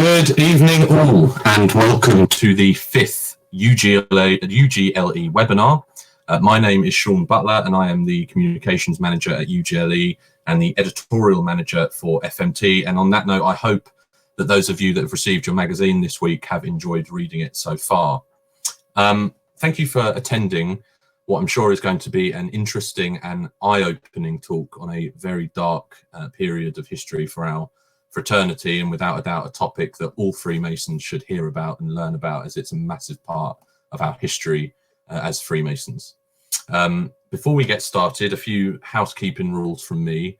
Good evening all, and welcome to the fifth UGLE webinar. My name is Sean Butler, and I am the Communications Manager at UGLE and the Editorial Manager for FMT. And on that note, I hope that those of you that have received your magazine this week have enjoyed reading it so far. Thank you for attending what I'm sure is going to be an interesting and eye-opening talk on a very dark period of history for our fraternity, and without a doubt a topic that all Freemasons should hear about and learn about, as it's a massive part of our history as Freemasons. Before we get started, a few housekeeping rules from me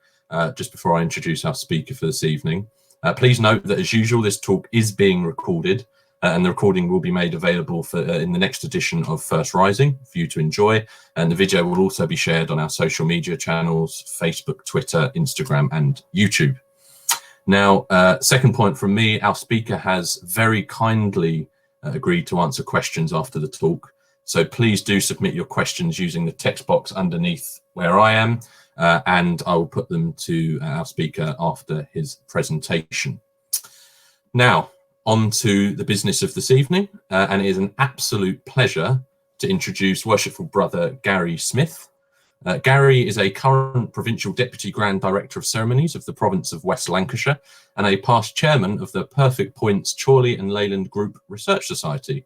just before I introduce our speaker for this evening. Please note that, as usual, this talk is being recorded and the recording will be made available for in the next edition of First Rising for you to enjoy, and the video will also be shared on our social media channels: Facebook, Twitter, Instagram and YouTube. Now, second point from me, our speaker has very kindly agreed to answer questions after the talk. So please do submit your questions using the text box underneath where I am, and I will put them to our speaker after his presentation. Now, on to the business of this evening, and it is an absolute pleasure to introduce Worshipful Brother Gary Smith. Gary is a current Provincial Deputy Grand Director of Ceremonies of the province of West Lancashire and a past chairman of the Perfect Points Chorley and Leyland Group Research Society.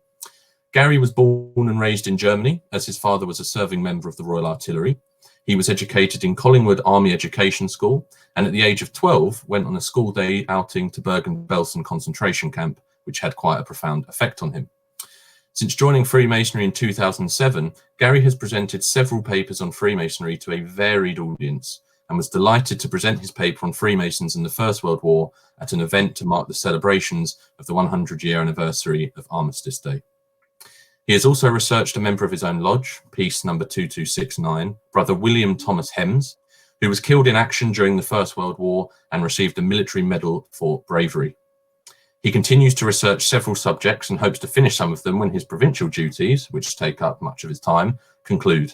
Gary was born and raised in Germany, as his father was a serving member of the Royal Artillery. He was educated in Collingwood Army Education School, and at the age of 12 went on a school day outing to Bergen-Belsen concentration camp, which had quite a profound effect on him. Since joining Freemasonry in 2007, Gary has presented several papers on Freemasonry to a varied audience and was delighted to present his paper on Freemasons in the First World War at an event to mark the celebrations of the 100-year anniversary of Armistice Day. He has also researched a member of his own lodge, Peace number 2269, Brother William Thomas Hems, who was killed in action during the First World War and received a military medal for bravery. He continues to research several subjects and hopes to finish some of them when his provincial duties, which take up much of his time, conclude.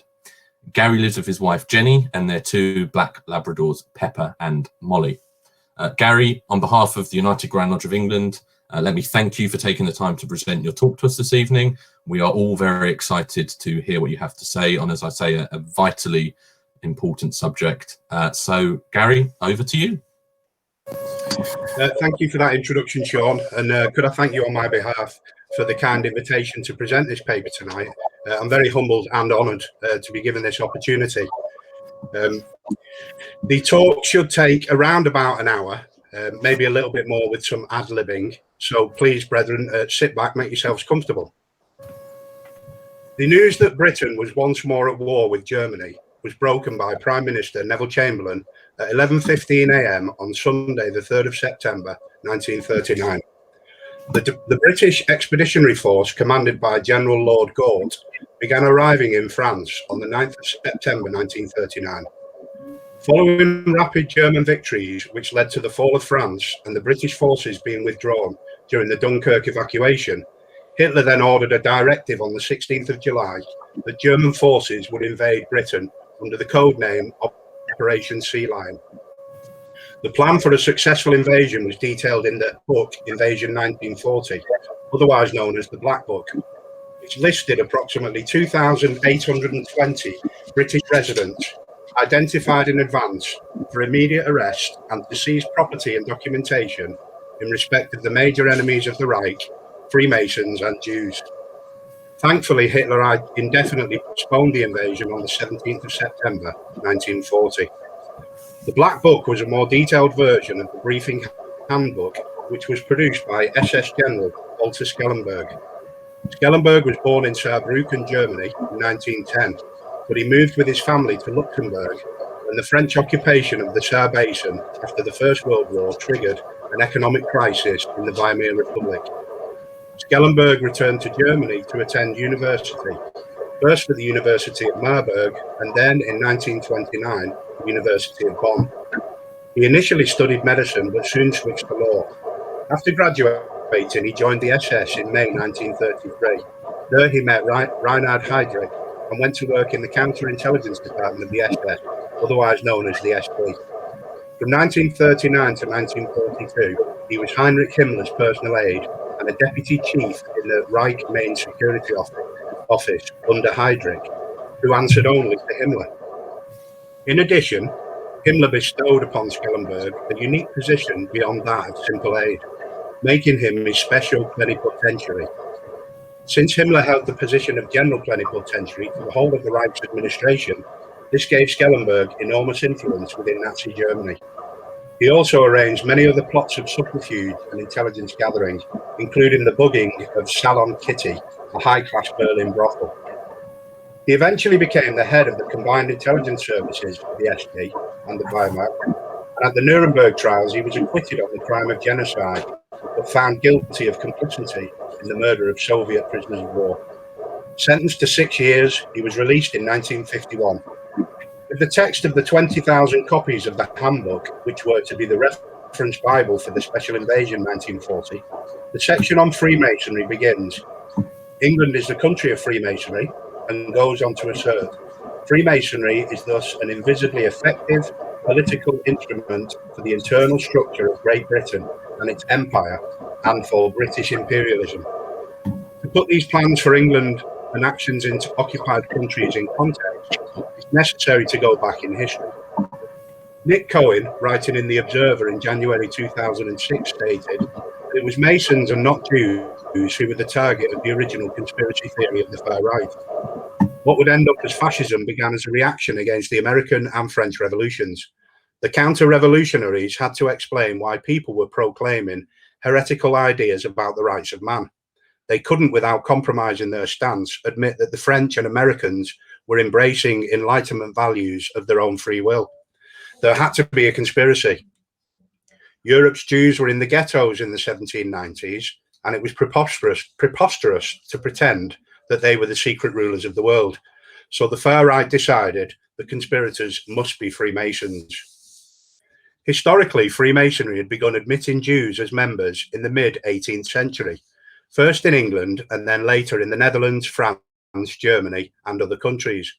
Gary lives with his wife Jenny and their two black Labradors, Pepper and Molly. Gary, on behalf of the United Grand Lodge of England, let me thank you for taking the time to present your talk to us this evening. We are all very excited to hear what you have to say on, as I say, a vitally important subject. So, Gary, over to you. Thank you for that introduction, Sean, and could I thank you on my behalf for the kind invitation to present this paper tonight. I'm very humbled and honoured to be given this opportunity. The talk should take around about an hour, maybe a little bit more with some ad-libbing, so please, brethren, sit back, make yourselves comfortable. The news that Britain was once more at war with Germany was broken by Prime Minister Neville Chamberlain at 11:15 a.m. on Sunday, the 3rd of September, 1939. The British Expeditionary Force, commanded by General Lord Gort, began arriving in France on the 9th of September, 1939. Following rapid German victories, which led to the fall of France and the British forces being withdrawn during the Dunkirk evacuation, Hitler then ordered a directive on the 16th of July that German forces would invade Britain under the code name Operation Sea Lion. The plan for a successful invasion was detailed in the book Invasion 1940, otherwise known as the Black Book, which listed approximately 2,820 British residents identified in advance for immediate arrest and to seize property and documentation in respect of the major enemies of the Reich, Freemasons and Jews. Thankfully, Hitler indefinitely postponed the invasion on the 17th of September, 1940. The Black Book was a more detailed version of the briefing handbook, which was produced by SS General Walter Schellenberg. Schellenberg was born in Saarbrücken, Germany in 1910, but he moved with his family to Luxembourg when the French occupation of the Saar Basin after the First World War triggered an economic crisis in the Weimar Republic. Schellenberg returned to Germany to attend university, first at the University of Marburg and then in 1929, the University of Bonn. He initially studied medicine but soon switched to law. After graduating, he joined the SS in May 1933. There he met Reinhard Heydrich and went to work in the counterintelligence department of the SS, otherwise known as the SP. From 1939 to 1942, He was Heinrich Himmler's personal aide and a deputy chief in the Reich Main Security Office under Heydrich, who answered only to Himmler. In addition, Himmler bestowed upon Schellenberg a unique position beyond that of simple aide, making him his special plenipotentiary. Since Himmler held the position of general plenipotentiary for the whole of the Reich's administration, this gave Schellenberg enormous influence within Nazi Germany. He also arranged many other plots of subterfuge and intelligence gathering, including the bugging of Salon Kitty, a high-class Berlin brothel. He eventually became the head of the combined intelligence services of the SD and the Wehrmacht, and at the Nuremberg trials he was acquitted on the crime of genocide, but found guilty of complicity in the murder of Soviet prisoners of war. Sentenced to 6 years, he was released in 1951. With the text of the 20,000 copies of the handbook, which were to be the reference Bible for the Special Invasion 1940, the section on Freemasonry begins. England is the country of Freemasonry, and goes on to assert, Freemasonry is thus an invisibly effective political instrument for the internal structure of Great Britain and its empire, and for British imperialism. To put these plans for England and actions into occupied countries in context, it's necessary to go back in history. Nick Cohen, writing in The Observer in January 2006, stated that it was Masons and not Jews who were the target of the original conspiracy theory of the far right. What would end up as fascism began as a reaction against the American and French revolutions. The counter-revolutionaries had to explain why people were proclaiming heretical ideas about the rights of man. They couldn't, without compromising their stance, admit that the French and Americans were embracing Enlightenment values of their own free will. There had to be a conspiracy. Europe's Jews were in the ghettos in the 1790s, and it was preposterous to pretend that they were the secret rulers of the world. So the far right decided the conspirators must be Freemasons. Historically, Freemasonry had begun admitting Jews as members in the mid-18th century, first in England and then later in the Netherlands, France, Germany, and other countries.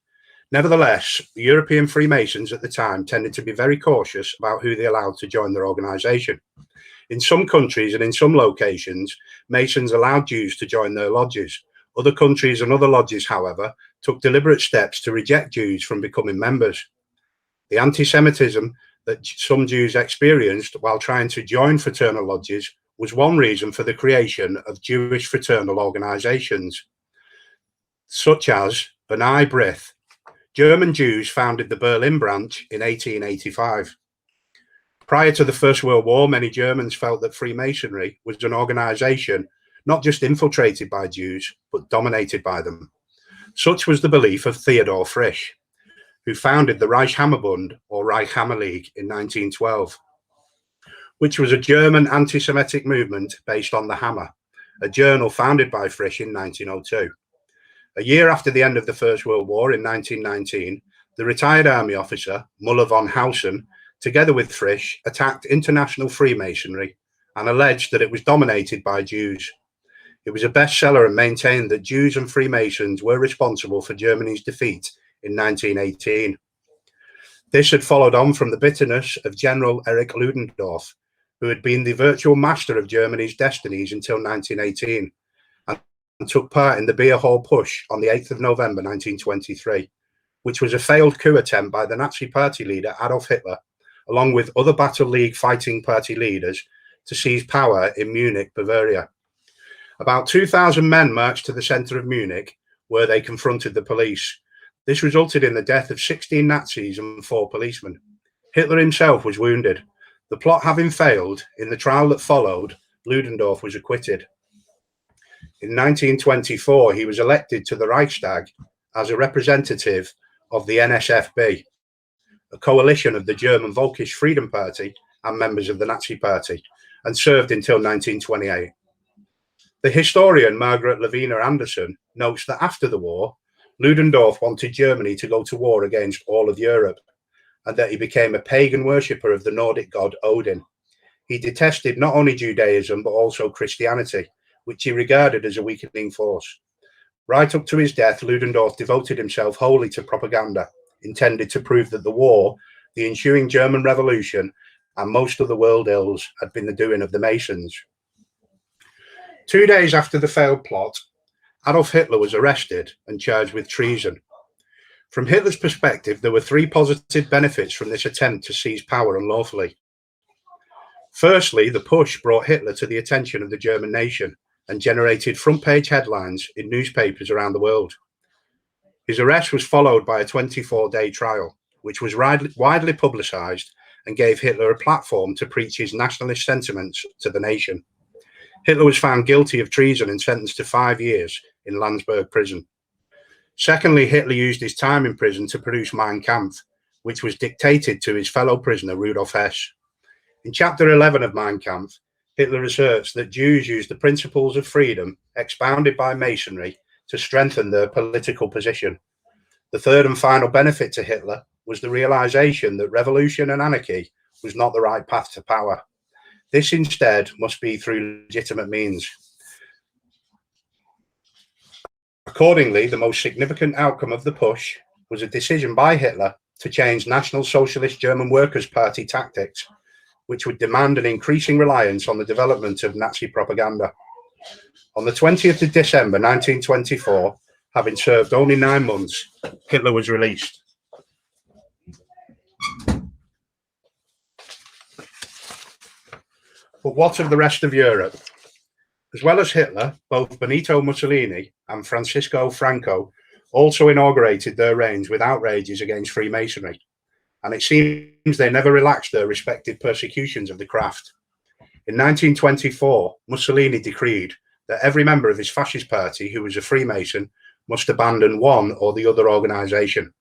Nevertheless, the European Freemasons at the time tended to be very cautious about who they allowed to join their organization. In some countries and in some locations, Masons allowed Jews to join their lodges. Other countries and other lodges, however, took deliberate steps to reject Jews from becoming members. The anti-Semitism that some Jews experienced while trying to join fraternal lodges was one reason for the creation of Jewish fraternal organizations, such as B'nai B'rith. German Jews founded the Berlin branch in 1885. Prior to the First World War, many Germans felt that Freemasonry was an organization not just infiltrated by Jews, but dominated by them. Such was the belief of Theodor Frisch, who founded the Reichshammerbund, or Reichshammer League, in 1912, which was a German anti-Semitic movement based on the Hammer, a journal founded by Frisch in 1902. A year after the end of the First World War, in 1919, the retired army officer, Muller von Hausen, together with Frisch, attacked international Freemasonry and alleged that it was dominated by Jews. It was a bestseller and maintained that Jews and Freemasons were responsible for Germany's defeat in 1918. This had followed on from the bitterness of General Erich Ludendorff, who had been the virtual master of Germany's destinies until 1918, and took part in the Beer Hall Push on the 8th of November 1923, which was a failed coup attempt by the Nazi party leader Adolf Hitler, along with other Battle League fighting party leaders, to seize power in Munich, Bavaria. About 2,000 men marched to the center of Munich, where they confronted the police. This resulted in the death of 16 Nazis and 4 policemen. Hitler himself was wounded. The plot having failed, in the trial that followed, Ludendorff was acquitted. In 1924, he was elected to the Reichstag as a representative of the NSFB, a coalition of the German Volkisch Freedom Party and members of the Nazi Party, and served until 1928. The historian Margaret Lavina Anderson notes that after the war, Ludendorff wanted Germany to go to war against all of Europe, and that he became a pagan worshipper of the Nordic god Odin. He detested not only Judaism, but also Christianity, which he regarded as a weakening force. Right up to his death, Ludendorff devoted himself wholly to propaganda, intended to prove that the war, the ensuing German Revolution, and most of the world ills had been the doing of the Masons. 2 days after the failed plot, Adolf Hitler was arrested and charged with treason. From Hitler's perspective, there were three positive benefits from this attempt to seize power unlawfully. Firstly, the push brought Hitler to the attention of the German nation and generated front-page headlines in newspapers around the world. His arrest was followed by a 24-day trial, which was widely publicized and gave Hitler a platform to preach his nationalist sentiments to the nation. Hitler was found guilty of treason and sentenced to 5 years in Landsberg prison. Secondly, Hitler used his time in prison to produce Mein Kampf, which was dictated to his fellow prisoner Rudolf Hess. In chapter 11 of Mein Kampf, Hitler asserts that Jews used the principles of freedom expounded by Masonry to strengthen their political position. The third and final benefit to Hitler was the realization that revolution and anarchy was not the right path to power. This instead must be through legitimate means. Accordingly, the most significant outcome of the push was a decision by Hitler to change National Socialist German Workers' Party tactics, which would demand an increasing reliance on the development of Nazi propaganda. On the 20th of December 1924, having served only 9 months, Hitler was released. But what of the rest of Europe? As well as Hitler, both Benito Mussolini and Francisco Franco also inaugurated their reigns with outrages against Freemasonry, and it seems they never relaxed their respective persecutions of the craft. In 1924, Mussolini decreed that every member of his fascist party who was a Freemason must abandon one or the other organization.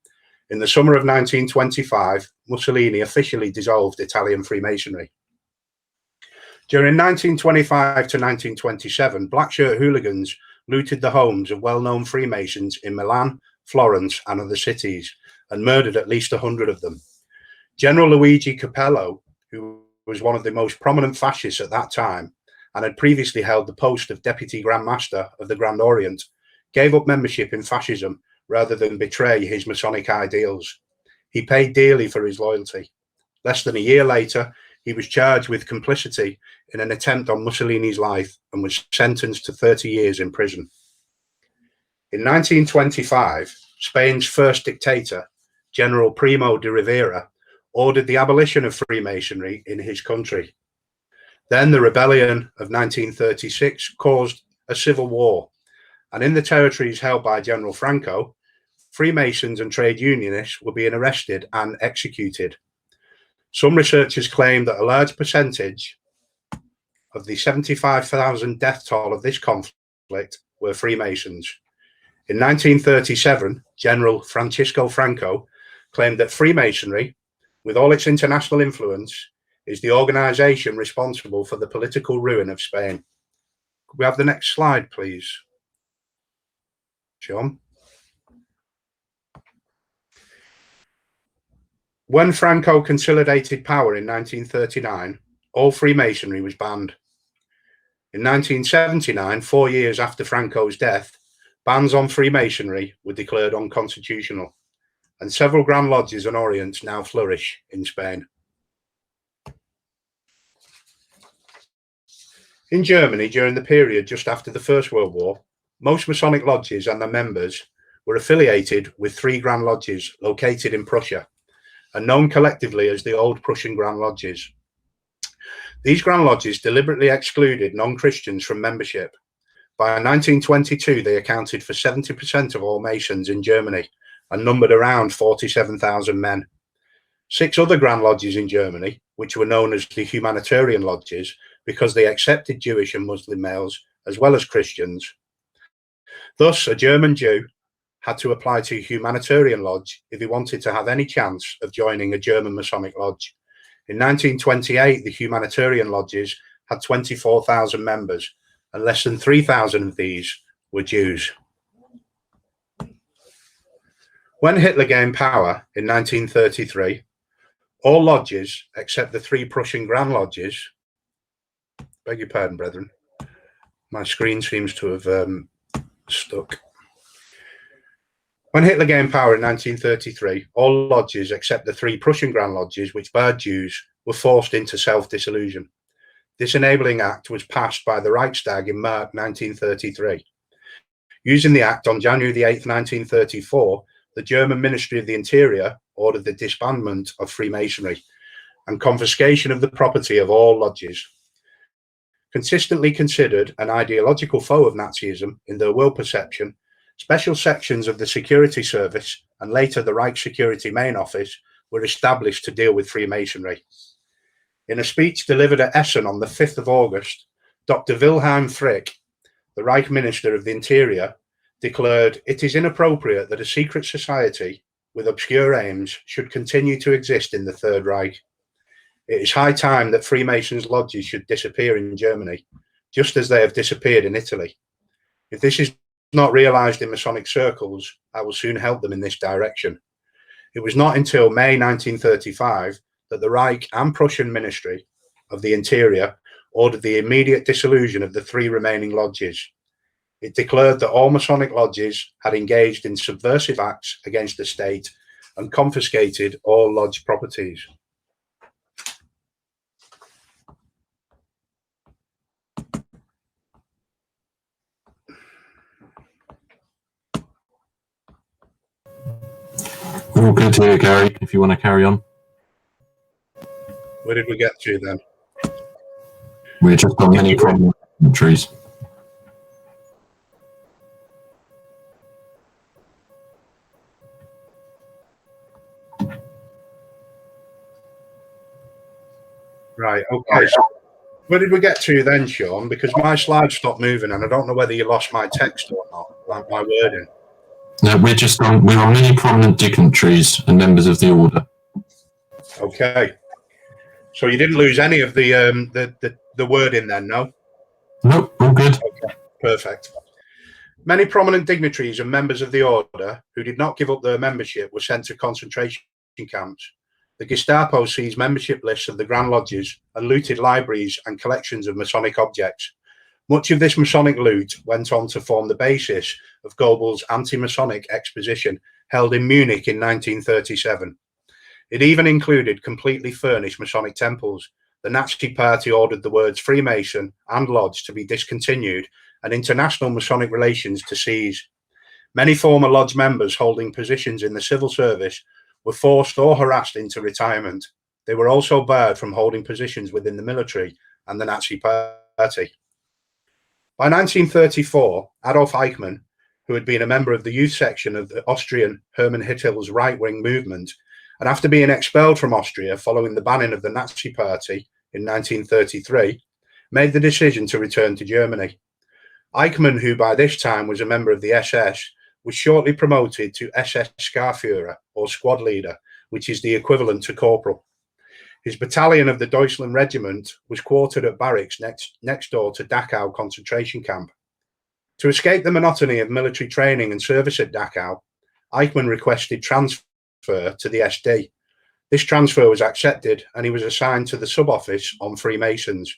In the summer of 1925, Mussolini officially dissolved Italian Freemasonry. During 1925 to 1927, black shirt hooligans looted the homes of well-known Freemasons in Milan, Florence, and other cities, and murdered at least 100 of them. General Luigi Capello, who was one of the most prominent fascists at that time, and had previously held the post of Deputy Grand Master of the Grand Orient, gave up membership in fascism rather than betray his Masonic ideals. He paid dearly for his loyalty. Less than a year later, he was charged with complicity in an attempt on Mussolini's life and was sentenced to 30 years in prison. In 1925, Spain's first dictator, General Primo de Rivera, ordered the abolition of Freemasonry in his country. Then the rebellion of 1936 caused a civil war, and in the territories held by General Franco, Freemasons and trade unionists were being arrested and executed. Some researchers claim that a large percentage of the 75,000 death toll of this conflict were Freemasons. In 1937, General Francisco Franco claimed that Freemasonry, with all its international influence, is the organization responsible for the political ruin of Spain. Could we have the next slide, please, John? When Franco consolidated power in 1939, all Freemasonry was banned. In 1979, 4 years after Franco's death, bans on Freemasonry were declared unconstitutional, and several Grand Lodges and Orients now flourish in Spain. In Germany, during the period just after the First World War, most Masonic lodges and their members were affiliated with 3 Grand Lodges located in Prussia, and known collectively as the Old Prussian Grand Lodges. These Grand Lodges deliberately excluded non-Christians from membership. By 1922, they accounted for 70% of all Masons in Germany and numbered around 47,000 men. 6 other Grand Lodges in Germany, which were known as the Humanitarian Lodges because they accepted Jewish and Muslim males as well as Christians. Thus, a German Jew had to apply to a Humanitarian Lodge if he wanted to have any chance of joining a German Masonic Lodge. In 1928, the Humanitarian Lodges had 24,000 members, and less than 3,000 of these were Jews. When Hitler gained power in 1933, all lodges except the 3 Prussian Grand Lodges, beg your pardon, brethren, my screen seems to have stuck. When Hitler gained power in 1933, all lodges except the 3 Prussian Grand Lodges, which barred Jews, were forced into self-dissolution. This enabling act was passed by the Reichstag in March 1933. Using the act on January the 8th, 1934, the German Ministry of the Interior ordered the disbandment of Freemasonry and confiscation of the property of all lodges. Consistently considered an ideological foe of Nazism in their world perception, special sections of the Security Service and later the Reich Security Main Office were established to deal with Freemasonry. In a speech delivered at Essen on the 5th of August, Dr. Wilhelm Frick, the Reich Minister of the Interior, declared, "It is inappropriate that a secret society with obscure aims should continue to exist in the Third Reich. It is high time that Freemasons' lodges should disappear in Germany, just as they have disappeared in Italy. If this is not realized in Masonic circles, I will soon help them in this direction." It was not until May 1935 that the Reich and Prussian Ministry of the Interior ordered the immediate dissolution of the 3 remaining lodges. It declared that all Masonic lodges had engaged in subversive acts against the state and confiscated all lodge properties. We're all good here, Gary, if you want to carry on. Where did we get to then? We're just on many prominent countries. Right, okay. So where did we get to then, Sean? Because my slides stopped moving and I don't know whether you lost my text or not, like my wording. No, we're on many prominent dignitaries and members of the order. Okay. So you didn't lose any of the wording then, no? Nope, all good. Okay, perfect. Many prominent dignitaries and members of the order who did not give up their membership were sent to concentration camps. The Gestapo seized membership lists of the Grand Lodges and looted libraries and collections of Masonic objects. Much of this Masonic loot went on to form the basis of Goebbels' anti-Masonic exposition held in Munich in 1937. It even included completely furnished Masonic temples. The Nazi Party ordered the words Freemason and Lodge to be discontinued and international Masonic relations to cease. Many former Lodge members holding positions in the civil service were forced or harassed into retirement. They were also barred from holding positions within the military and the Nazi Party. By 1934, Adolf Eichmann, who had been a member of the youth section of the Austrian Hermann Hitler's right-wing movement, and after being expelled from Austria following the banning of the Nazi Party in 1933, made the decision to return to Germany. Eichmann, who by this time was a member of the SS, was shortly promoted to SS Scharführer, or squad leader, which is the equivalent to corporal. His battalion of the Deutschland Regiment was quartered at barracks next door to Dachau concentration camp. To escape the monotony of military training and service at Dachau, Eichmann requested transfer to the SD. This transfer was accepted and he was assigned to the sub-office on Freemasons,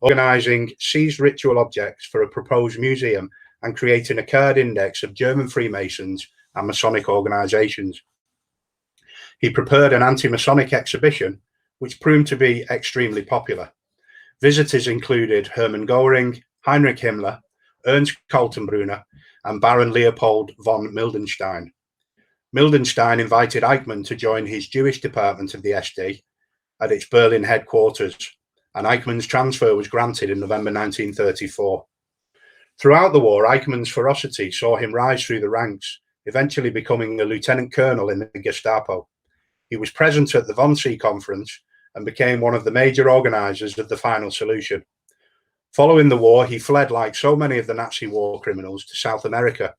organising seized ritual objects for a proposed museum and creating a card index of German Freemasons and Masonic organisations. He prepared an anti-Masonic exhibition, which proved to be extremely popular. Visitors included Hermann Göring, Heinrich Himmler, Ernst Kaltenbrunner, and Baron Leopold von Mildenstein. Mildenstein invited Eichmann to join his Jewish department of the SD at its Berlin headquarters, and Eichmann's transfer was granted in November 1934. Throughout the war, Eichmann's ferocity saw him rise through the ranks, eventually becoming a lieutenant colonel in the Gestapo. He was present at the Wannsee Conference and became one of the major organisers of the final solution. Following the war, he fled like so many of the Nazi war criminals to South America.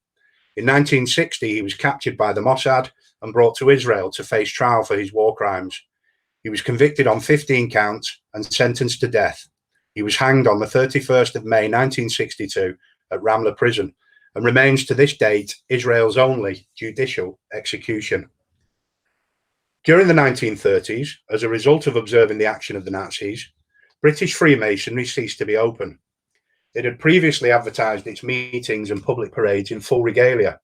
In 1960, he was captured by the Mossad and brought to Israel to face trial for his war crimes. He was convicted on 15 counts and sentenced to death. He was hanged on the 31st of May 1962 at Ramla prison and remains to this date Israel's only judicial execution. During the 1930s, as a result of observing the action of the Nazis, British Freemasonry ceased to be open. It had previously advertised its meetings and public parades in full regalia.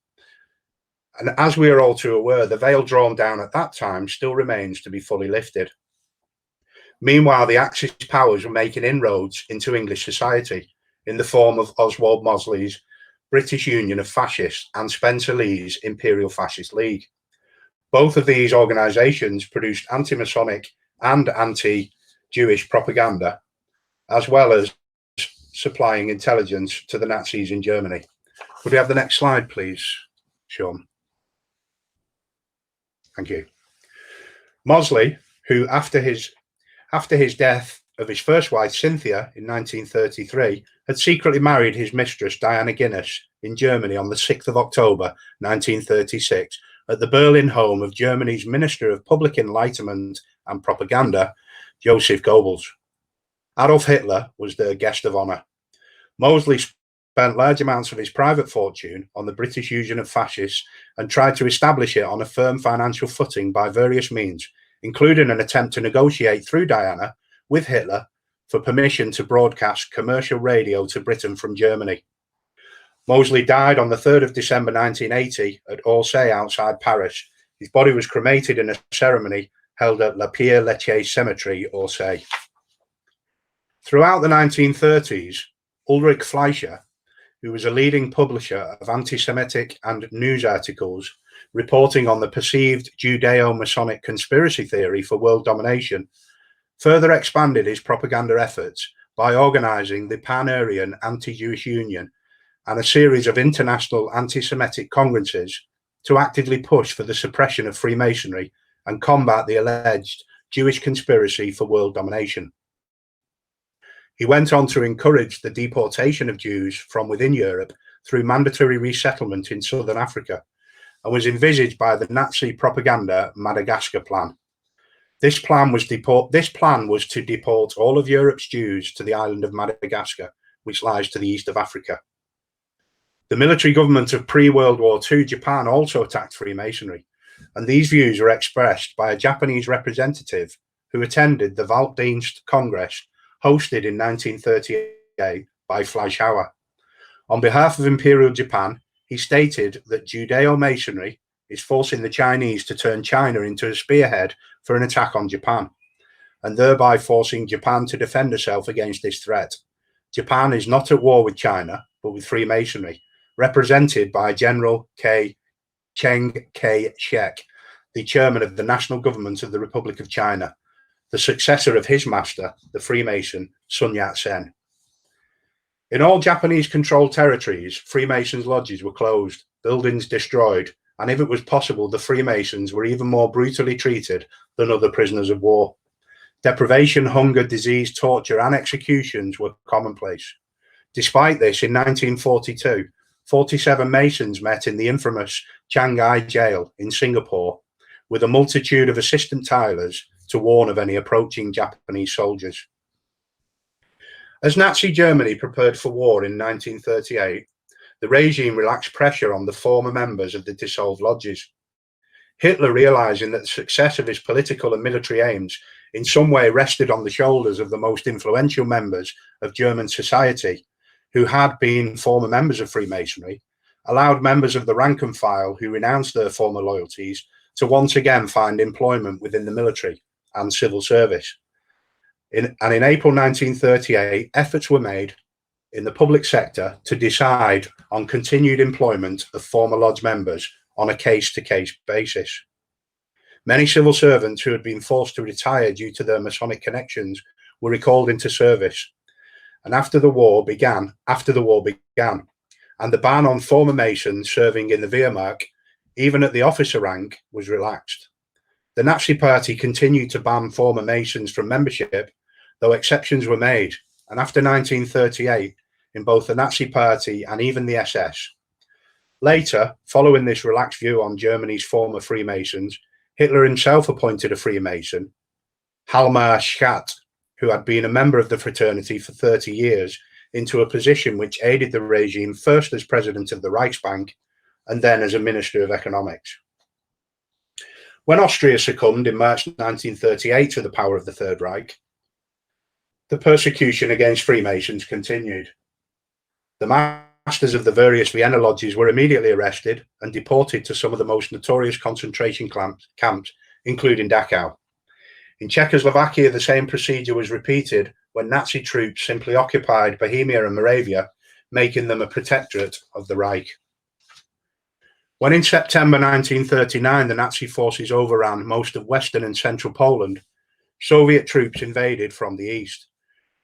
And as we are all too aware, the veil drawn down at that time still remains to be fully lifted. Meanwhile, the Axis powers were making inroads into English society in the form of Oswald Mosley's British Union of Fascists and Spencer Lee's Imperial Fascist League. Both of these organizations produced anti-Masonic and anti-Jewish propaganda, as well as supplying intelligence to the Nazis in Germany. Could we have the next slide, please, Sean? Thank you. Mosley, who after his death of his first wife, Cynthia, in 1933, had secretly married his mistress, Diana Guinness, in Germany on the 6th of October, 1936, at the Berlin home of Germany's Minister of Public Enlightenment and Propaganda, Joseph Goebbels. Adolf Hitler was their guest of honor. Mosley spent large amounts of his private fortune on the British Union of Fascists and tried to establish it on a firm financial footing by various means, including an attempt to negotiate through Diana with Hitler for permission to broadcast commercial radio to Britain from Germany. Mosley died on the 3rd of December 1980 at Orsay outside Paris. His body was cremated in a ceremony held at La Pierre-Lachaise Cemetery, Orsay. Throughout the 1930s, Ulrich Fleischer, who was a leading publisher of anti-Semitic and news articles reporting on the perceived Judeo-Masonic conspiracy theory for world domination, further expanded his propaganda efforts by organizing the Pan-Aryan Anti-Jewish Union and a series of international anti-Semitic congresses to actively push for the suppression of Freemasonry and combat the alleged Jewish conspiracy for world domination. He went on to encourage the deportation of Jews from within Europe through mandatory resettlement in southern Africa, and was envisaged by the Nazi propaganda Madagascar Plan. This plan was to deport all of Europe's Jews to the island of Madagascar, which lies to the east of Africa. The military government of pre-World War II Japan also attacked Freemasonry, and these views were expressed by a Japanese representative who attended the Walddienst Congress hosted in 1938 by Fleischhauer. On behalf of Imperial Japan, he stated that Judeo-Masonry is forcing the Chinese to turn China into a spearhead for an attack on Japan, and thereby forcing Japan to defend herself against this threat. Japan is not at war with China, but with Freemasonry, represented by General Chiang Kai-shek, the chairman of the national government of the Republic of China, the successor of his master, the Freemason Sun Yat-sen. In all Japanese-controlled territories, Freemasons' lodges were closed, buildings destroyed, and if it was possible, the Freemasons were even more brutally treated than other prisoners of war. Deprivation, hunger, disease, torture, and executions were commonplace. Despite this, in 1942, 47 Masons met in the infamous Shanghai jail in Singapore with a multitude of assistant tilers to warn of any approaching Japanese soldiers. As Nazi Germany prepared for war in 1938, the regime relaxed pressure on the former members of the dissolved lodges. Hitler, realizing that the success of his political and military aims in some way rested on the shoulders of the most influential members of German society, who had been former members of Freemasonry, allowed members of the rank and file who renounced their former loyalties to once again find employment within the military and civil service. In April 1938, efforts were made in the public sector to decide on continued employment of former lodge members on a case-to-case basis. Many civil servants who had been forced to retire due to their Masonic connections were recalled into service. And after the war began, and the ban on former Masons serving in the Wehrmacht, even at the officer rank, was relaxed. The Nazi Party continued to ban former Masons from membership, though exceptions were made, and after 1938, in both the Nazi Party and even the SS. Later, following this relaxed view on Germany's former Freemasons, Hitler himself appointed a Freemason, Hjalmar Schacht, who had been a member of the fraternity for 30 years, into a position which aided the regime first as president of the Reichsbank and then as a minister of economics. When Austria succumbed in March 1938 to the power of the Third Reich, the persecution against Freemasons continued. The masters of the various Vienna lodges were immediately arrested and deported to some of the most notorious concentration camps, including Dachau. In Czechoslovakia, the same procedure was repeated when Nazi troops simply occupied Bohemia and Moravia, making them a protectorate of the Reich. When in September 1939 the Nazi forces overran most of Western and Central Poland, Soviet troops invaded from the east.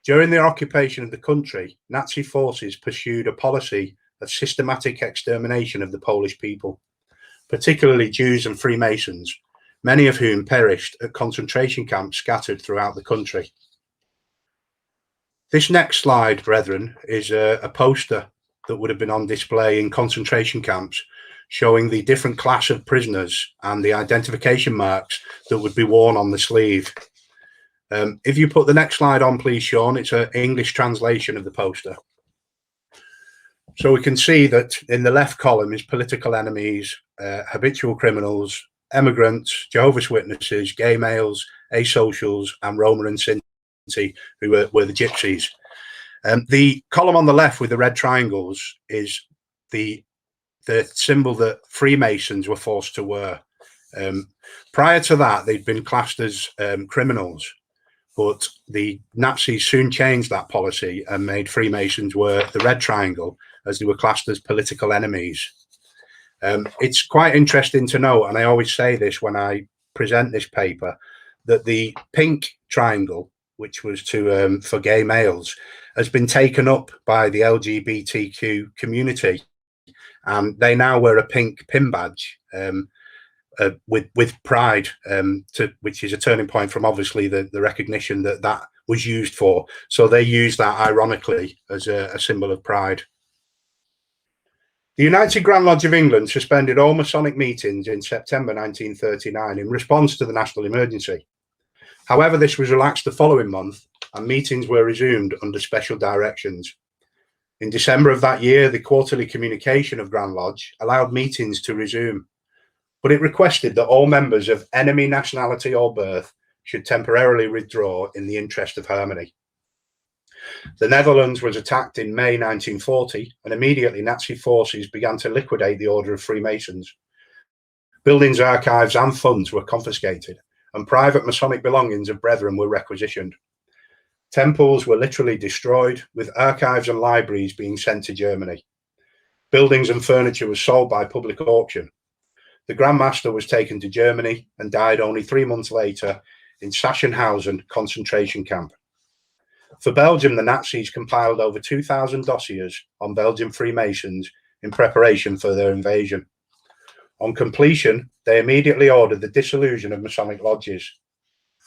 During their occupation of the country, Nazi forces pursued a policy of systematic extermination of the Polish people, particularly Jews and Freemasons, many of whom perished at concentration camps scattered throughout the country. This next slide, brethren, is a poster that would have been on display in concentration camps, showing the different class of prisoners and the identification marks that would be worn on the sleeve. If you put the next slide on, please, Sean, it's an English translation of the poster. So we can see that in the left column is political enemies, habitual criminals, emigrants, Jehovah's Witnesses, gay males, asocials, and Roma and Sinti, who were the gypsies. The column on the left with the red triangles is the symbol that Freemasons were forced to wear. Prior to that, they'd been classed as criminals, but the Nazis soon changed that policy and made Freemasons wear the red triangle, as they were classed as political enemies. It's quite interesting to know, and I always say this when I present this paper, that the pink triangle, which was for gay males, has been taken up by the LGBTQ community, and they now wear a pink pin badge with pride, which is a turning point from obviously the recognition that was used for. So they use that ironically as a symbol of pride. The United Grand Lodge of England suspended all Masonic meetings in September 1939 in response to the national emergency. However, this was relaxed the following month and meetings were resumed under special directions. In December of that year, the quarterly communication of Grand Lodge allowed meetings to resume, but it requested that all members of enemy nationality or birth should temporarily withdraw in the interest of harmony. The Netherlands was attacked in May 1940, and immediately Nazi forces began to liquidate the Order of Freemasons. Buildings, archives, and funds were confiscated, and private Masonic belongings of brethren were requisitioned. Temples were literally destroyed, with archives and libraries being sent to Germany. Buildings and furniture were sold by public auction. The Grand Master was taken to Germany and died only 3 months later in Sachsenhausen concentration camp. For Belgium, the Nazis compiled over 2,000 dossiers on Belgium Freemasons in preparation for their invasion. On completion, they immediately ordered the dissolution of Masonic lodges.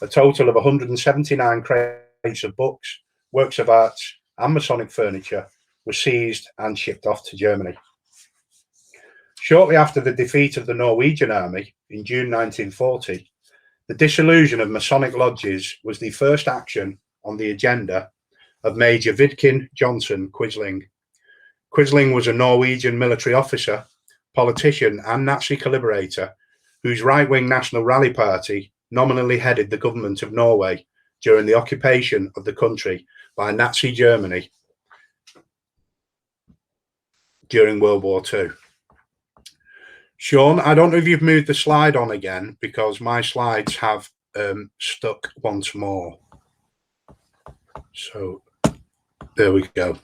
A total of 179 crates of books, works of art, and Masonic furniture were seized and shipped off to Germany. Shortly after the defeat of the Norwegian army in June 1940, the dissolution of Masonic lodges was the first action on the agenda of Major Vidkun Johnson Quisling. Quisling was a Norwegian military officer, politician, and Nazi collaborator whose right-wing National Rally Party nominally headed the government of Norway during the occupation of the country by Nazi Germany during World War II. Sean, I don't know if you've moved the slide on again, because my slides have stuck once more. So there we go.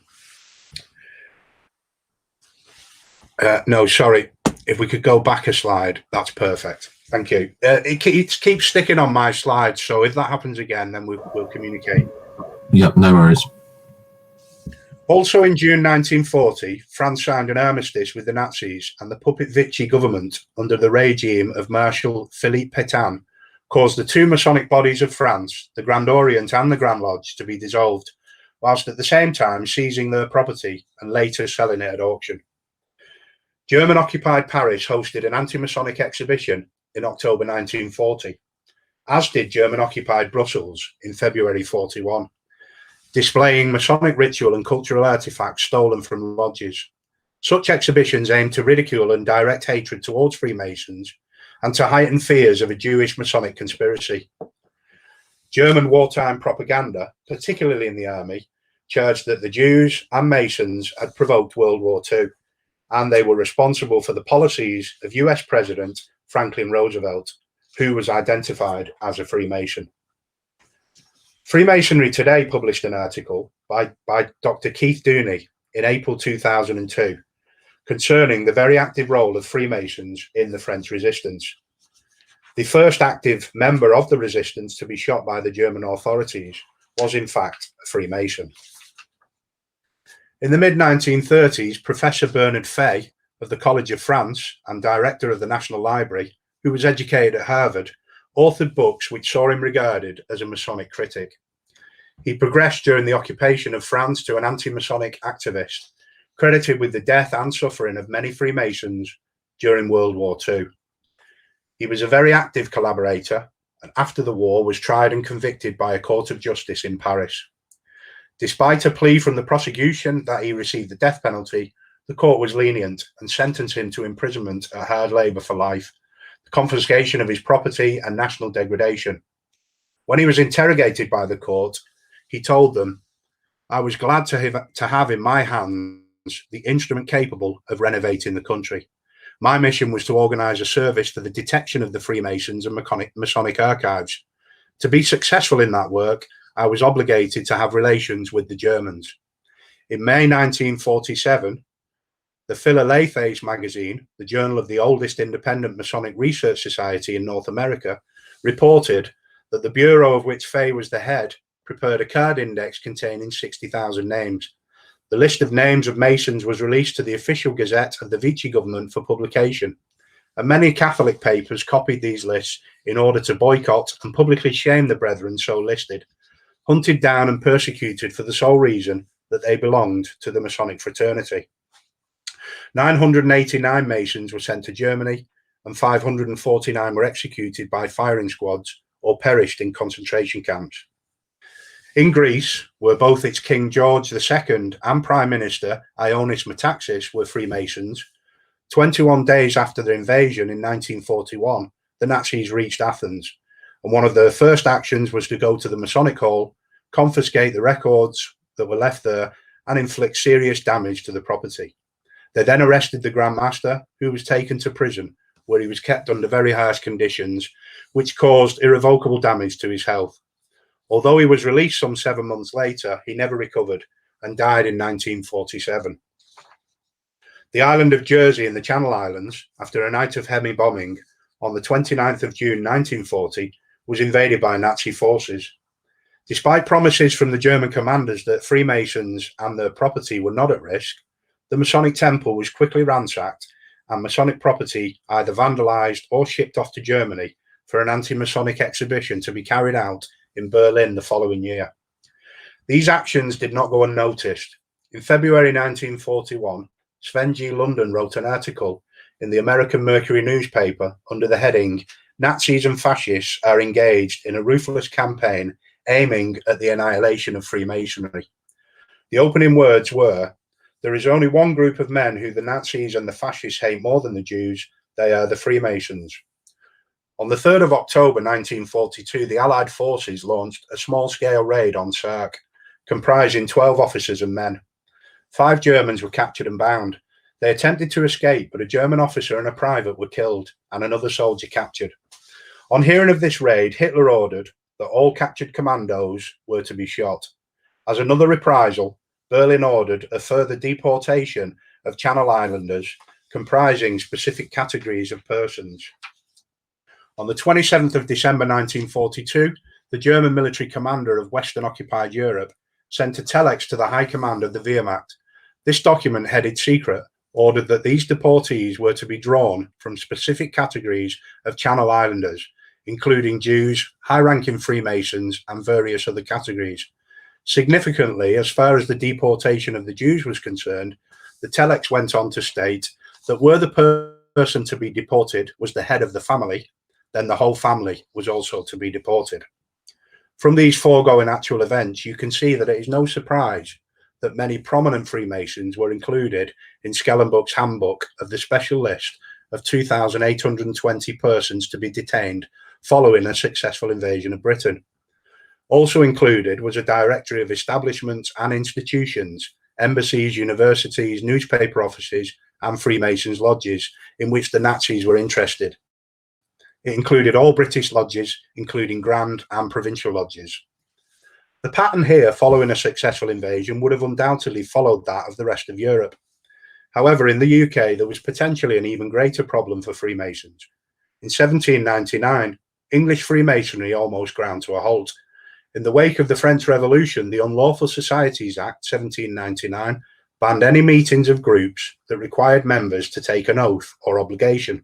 No, sorry. If we could go back a slide, that's perfect. Thank you. It keeps sticking on my slides, so if that happens again, then we'll communicate. Yep, no worries. Also in June 1940, France signed an armistice with the Nazis, and the puppet Vichy government, under the regime of Marshal Philippe Pétain, caused the two Masonic bodies of France, the Grand Orient and the Grand Lodge, to be dissolved, whilst at the same time seizing their property and later selling it at auction. German-occupied Paris hosted an anti-Masonic exhibition in October 1940, as did German-occupied Brussels in February 41, displaying Masonic ritual and cultural artifacts stolen from lodges. Such exhibitions aimed to ridicule and direct hatred towards Freemasons and to heighten fears of a Jewish Masonic conspiracy. German wartime propaganda, particularly in the army, charged that the Jews and Masons had provoked World War II, and they were responsible for the policies of US President Franklin Roosevelt, who was identified as a Freemason. Freemasonry Today published an article by Dr. Keith Dooney in April 2002 concerning the very active role of Freemasons in the French resistance. The first active member of the resistance to be shot by the German authorities was in fact a Freemason. In the mid-1930s, Professor Bernard Fay of the College of France and director of the National Library, who was educated at Harvard, authored books which saw him regarded as a Masonic critic. He progressed during the occupation of France to an anti-Masonic activist, credited with the death and suffering of many Freemasons during World War II. He was a very active collaborator, and after the war was tried and convicted by a court of justice in Paris. Despite a plea from the prosecution that he received the death penalty, the court was lenient and sentenced him to imprisonment at hard labour for life, the confiscation of his property and national degradation. When he was interrogated by the court, he told them, "I was glad to have in my hands the instrument capable of renovating the country. My mission was to organise a service for the detection of the Freemasons and Masonic archives. To be successful in that work, I was obligated to have relations with the Germans." In May 1947, the Philalethes magazine, the journal of the oldest independent Masonic research society in North America, reported that the bureau of which Fay was the head prepared a card index containing 60,000 names. The list of names of Masons was released to the official gazette of the Vichy government for publication, and many Catholic papers copied these lists in order to boycott and publicly shame the brethren so listed, hunted down and persecuted for the sole reason that they belonged to the Masonic fraternity. 989 Masons were sent to Germany, and 549 were executed by firing squads or perished in concentration camps. In Greece, where both its King George II and Prime Minister Ioannis Metaxas were Freemasons, 21 days after the invasion in 1941, the Nazis reached Athens, and one of their first actions was to go to the Masonic Hall, confiscate the records that were left there, and inflict serious damage to the property. They then arrested the Grand Master, who was taken to prison, where he was kept under very harsh conditions, which caused irrevocable damage to his health. Although he was released some 7 months later, he never recovered and died in 1947. The island of Jersey in the Channel Islands, after a night of heavy bombing on the 29th of June 1940, was invaded by Nazi forces. Despite promises from the German commanders that Freemasons and their property were not at risk, the Masonic temple was quickly ransacked and Masonic property either vandalized or shipped off to Germany for an anti-Masonic exhibition to be carried out in Berlin the following year. These actions did not go unnoticed. In February 1941, Sven G. London wrote an article in the American Mercury newspaper under the heading, "Nazis and Fascists are engaged in a ruthless campaign aiming at the annihilation of Freemasonry." The opening words were, "There is only one group of men who the Nazis and the Fascists hate more than the Jews. They are the Freemasons." On the 3rd of October 1942, the Allied forces launched a small-scale raid on Sark, comprising 12 officers and men. 5 Germans were captured and bound. They attempted to escape, but a German officer and a private were killed, and another soldier captured. On hearing of this raid, Hitler ordered that all captured commandos were to be shot. As another reprisal, Berlin ordered a further deportation of Channel Islanders, comprising specific categories of persons. On the 27th of December 1942, the German military commander of Western occupied Europe sent a telex to the High Command of the Wehrmacht. This document, headed secret, ordered that these deportees were to be drawn from specific categories of Channel Islanders, including Jews, high-ranking Freemasons, and various other categories. Significantly, as far as the deportation of the Jews was concerned, the telex went on to state that were the person to be deported was the head of the family, then the whole family was also to be deported. From these foregoing actual events, you can see that it is no surprise that many prominent Freemasons were included in Schellenbuck's handbook of the special list of 2,820 persons to be detained following a successful invasion of Britain. Also included was a directory of establishments and institutions, embassies, universities, newspaper offices, and Freemasons' lodges in which the Nazis were interested. It included all British lodges, including Grand and Provincial lodges. The pattern here following a successful invasion would have undoubtedly followed that of the rest of Europe. However, in the UK, there was potentially an even greater problem for Freemasons. In 1799, English Freemasonry almost ground to a halt. In the wake of the French Revolution, the Unlawful Societies Act 1799 banned any meetings of groups that required members to take an oath or obligation.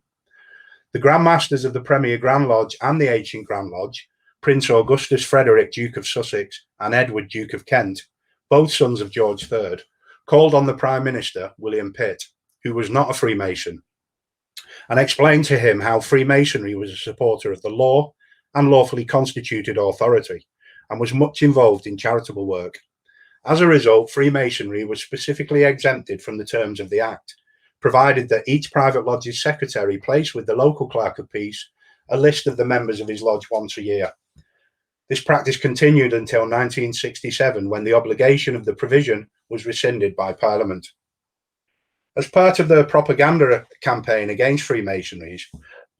The Grand Masters of the Premier Grand Lodge and the Ancient Grand Lodge, Prince Augustus Frederick, Duke of Sussex, and Edward, Duke of Kent, both sons of George III, called on the Prime Minister, William Pitt, who was not a Freemason, and explained to him how Freemasonry was a supporter of the law and lawfully constituted authority, and was much involved in charitable work. As a result, Freemasonry was specifically exempted from the terms of the Act, provided that each private lodge's secretary placed with the local clerk of peace a list of the members of his lodge once a year. This practice continued until 1967, when the obligation of the provision was rescinded by Parliament. As part of the propaganda campaign against Freemasonry,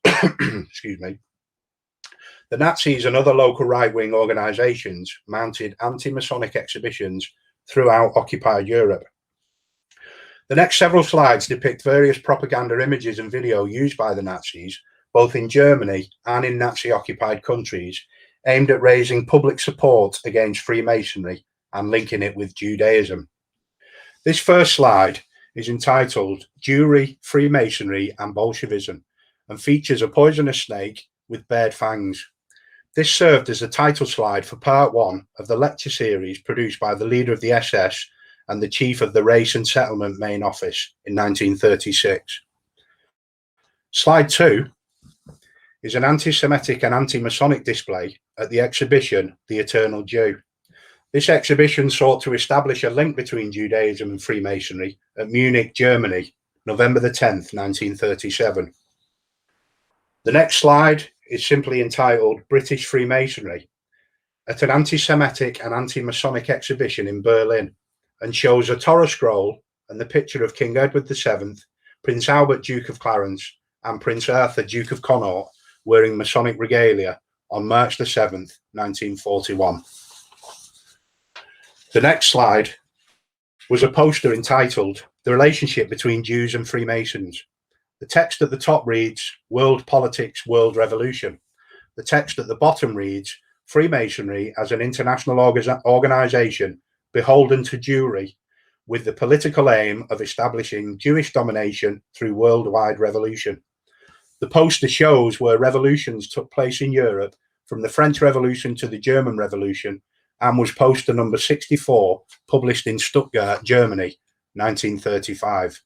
excuse me, the Nazis and other local right-wing organisations mounted anti-Masonic exhibitions throughout occupied Europe. The next several slides depict various propaganda images and video used by the Nazis, both in Germany and in Nazi-occupied countries, aimed at raising public support against Freemasonry and linking it with Judaism. This first slide is entitled Jewry, Freemasonry and Bolshevism, and features a poisonous snake with bared fangs. This served as a title slide for part 1 of the lecture series produced by the leader of the SS and the chief of the Race and Settlement Main Office in 1936. Slide 2 is an anti-Semitic and anti-Masonic display at the exhibition The Eternal Jew. This exhibition sought to establish a link between Judaism and Freemasonry at Munich, Germany, November the 10th, 1937. The next slide is simply entitled British Freemasonry, at an anti-Semitic and anti-Masonic exhibition in Berlin, and shows a Torah scroll and the picture of King Edward VII, Prince Albert, Duke of Clarence, and Prince Arthur, Duke of Connaught, wearing Masonic regalia on March the 7th, 1941. The next slide was a poster entitled The Relationship Between Jews and Freemasons. The text at the top reads, World Politics, World Revolution. The text at the bottom reads, Freemasonry as an international organization beholden to Jewry, with the political aim of establishing Jewish domination through worldwide revolution. The poster shows where revolutions took place in Europe, from the French Revolution to the German Revolution, and was poster number 64, published in Stuttgart, Germany, 1935.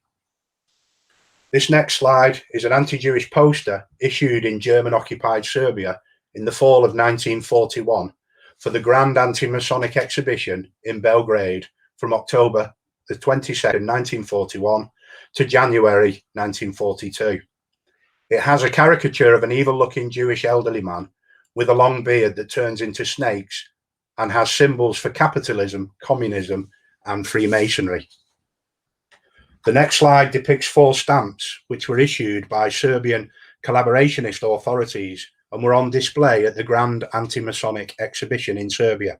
This next slide is an anti-Jewish poster issued in German-occupied Serbia in the fall of 1941 for the Grand Anti-Masonic Exhibition in Belgrade from October the 22nd, 1941 to January 1942. It has a caricature of an evil-looking Jewish elderly man with a long beard that turns into snakes and has symbols for capitalism, communism, and Freemasonry. The next slide depicts 4 stamps which were issued by Serbian collaborationist authorities and were on display at the Grand Anti-Masonic Exhibition in Serbia,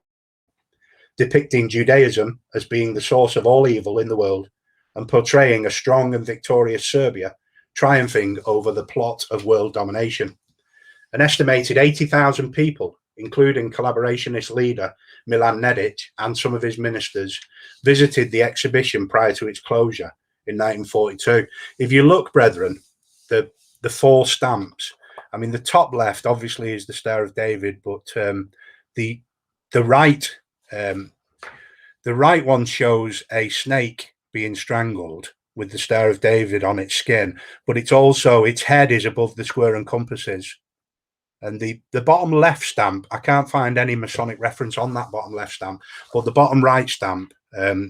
depicting Judaism as being the source of all evil in the world and portraying a strong and victorious Serbia triumphing over the plot of world domination. An estimated 80,000 people, including collaborationist leader Milan Nedic and some of his ministers, visited the exhibition prior to its closure in 1942. If you look, brethren, the 4 stamps, I mean, the top left obviously is the Star of David, but the right one shows a snake being strangled with the Star of David on its skin, but it's also, its head is above the square and compasses. And the bottom left stamp, I can't find any Masonic reference on that bottom left stamp, but the bottom right stamp,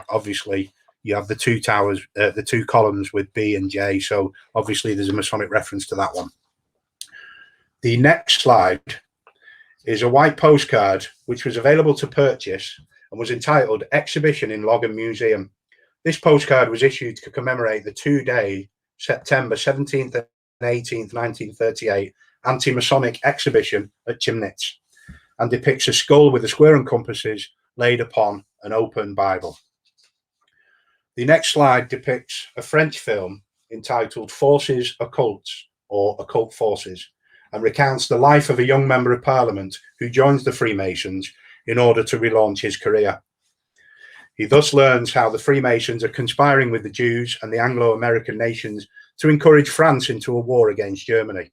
obviously you have the 2 towers, the 2 columns with B and J, so obviously there's a Masonic reference to that one. The next slide is a white postcard which was available to purchase and was entitled Exhibition in Logan Museum. This postcard was issued to commemorate the 2-day September 17th and 18th, 1938 anti-Masonic exhibition at Chemnitz, and depicts a skull with a square and compasses laid upon an open Bible. The next slide depicts a French film entitled Forces Occultes, or Occult Forces, and recounts the life of a young member of parliament who joins the Freemasons in order to relaunch his career. He thus learns how the Freemasons are conspiring with the Jews and the Anglo-American nations to encourage France into a war against Germany.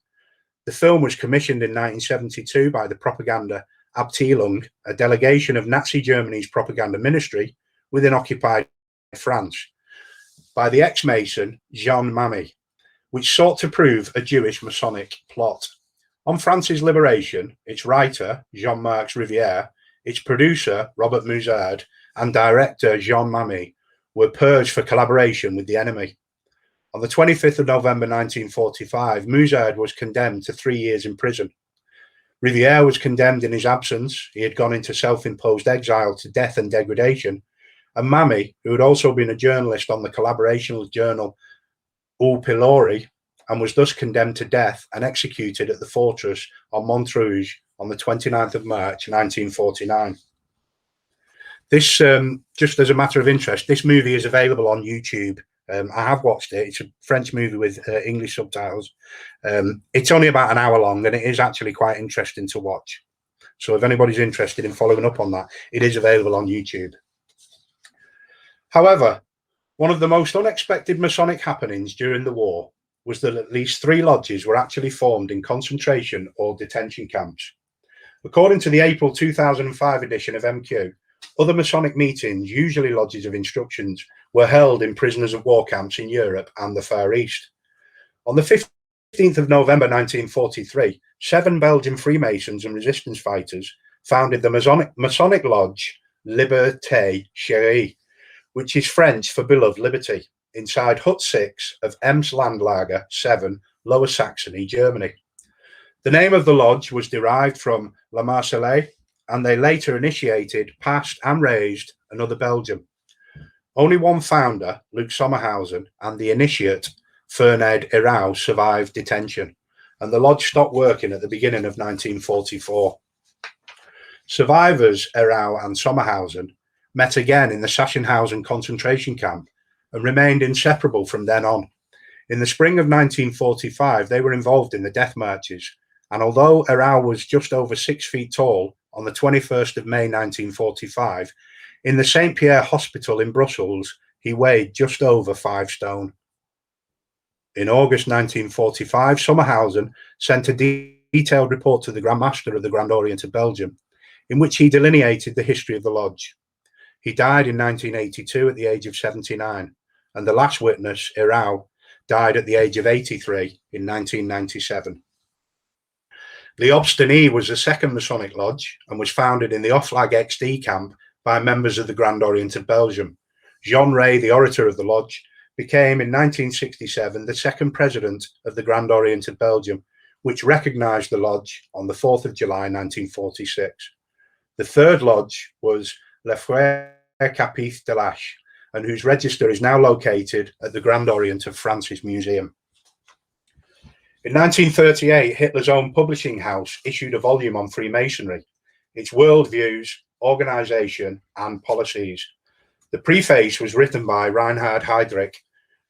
The film was commissioned in 1972 by the Propaganda Abteilung, a delegation of Nazi Germany's propaganda ministry within occupied France, by the ex-Mason Jean Mamie, which sought to prove a Jewish Masonic plot. On France's liberation, its writer, Jean-Marc Rivière, its producer, Robert Musard, and director, Jean Mamie, were purged for collaboration with the enemy. On the 25th of November 1945, Musard was condemned to 3 years in prison. Rivière was condemned in his absence. He had gone into self-imposed exile to death and degradation. And Mamie, who had also been a journalist on the collaborationist journal Au Pilori, and was thus condemned to death and executed at the fortress on Montrouge on the 29th of March 1949. This, just as a matter of interest, this movie is available on YouTube. I have watched it. It's a French movie with English subtitles. It's only about an hour long, and it is actually quite interesting to watch. So if anybody's interested in following up on that, it is available on YouTube. However, one of the most unexpected Masonic happenings during the war was that at least 3 lodges were actually formed in concentration or detention camps. According to the April 2005 edition of MQ, other Masonic meetings, usually lodges of instructions, were held in prisoners of war camps in Europe and the Far East. On the 15th of November 1943, 7 Belgian Freemasons and resistance fighters founded the Masonic Lodge Liberté Chérie, which is French for beloved liberty, inside Hut 6 of Emslandlager 7, Lower Saxony, Germany. The name of the lodge was derived from La Marseillaise, and they later initiated, passed and raised another Belgium. Only one founder, Luc Sommerhausen, and the initiate, Fernand Erau, survived detention, and the lodge stopped working at the beginning of 1944. Survivors, Erau and Sommerhausen, met again in the Sachsenhausen concentration camp and remained inseparable from then on. In the spring of 1945, they were involved in the death marches, and although Erau was just over 6 feet tall, on the 21st of May 1945, in the St. Pierre Hospital in Brussels, he weighed just over 5 stone. In August 1945, Sommerhausen sent a detailed report to the Grand Master of the Grand Orient of Belgium, in which he delineated the history of the lodge. He died in 1982 at the age of 79, and the last witness, Erau, died at the age of 83 in 1997. The Obstanie was the second Masonic lodge and was founded in the Oflag XD camp by members of the Grand Orient of Belgium. Jean Ray, the orator of the lodge, became in 1967 the second president of the Grand Orient of Belgium, which recognized the lodge on the 4th of July 1946. The third lodge was Le Frère Capif de l'Ache, and whose register is now located at the Grand Orient of France's museum. In 1938, Hitler's own publishing house issued a volume on Freemasonry, its worldviews, organization, and policies. The preface was written by Reinhard Heydrich,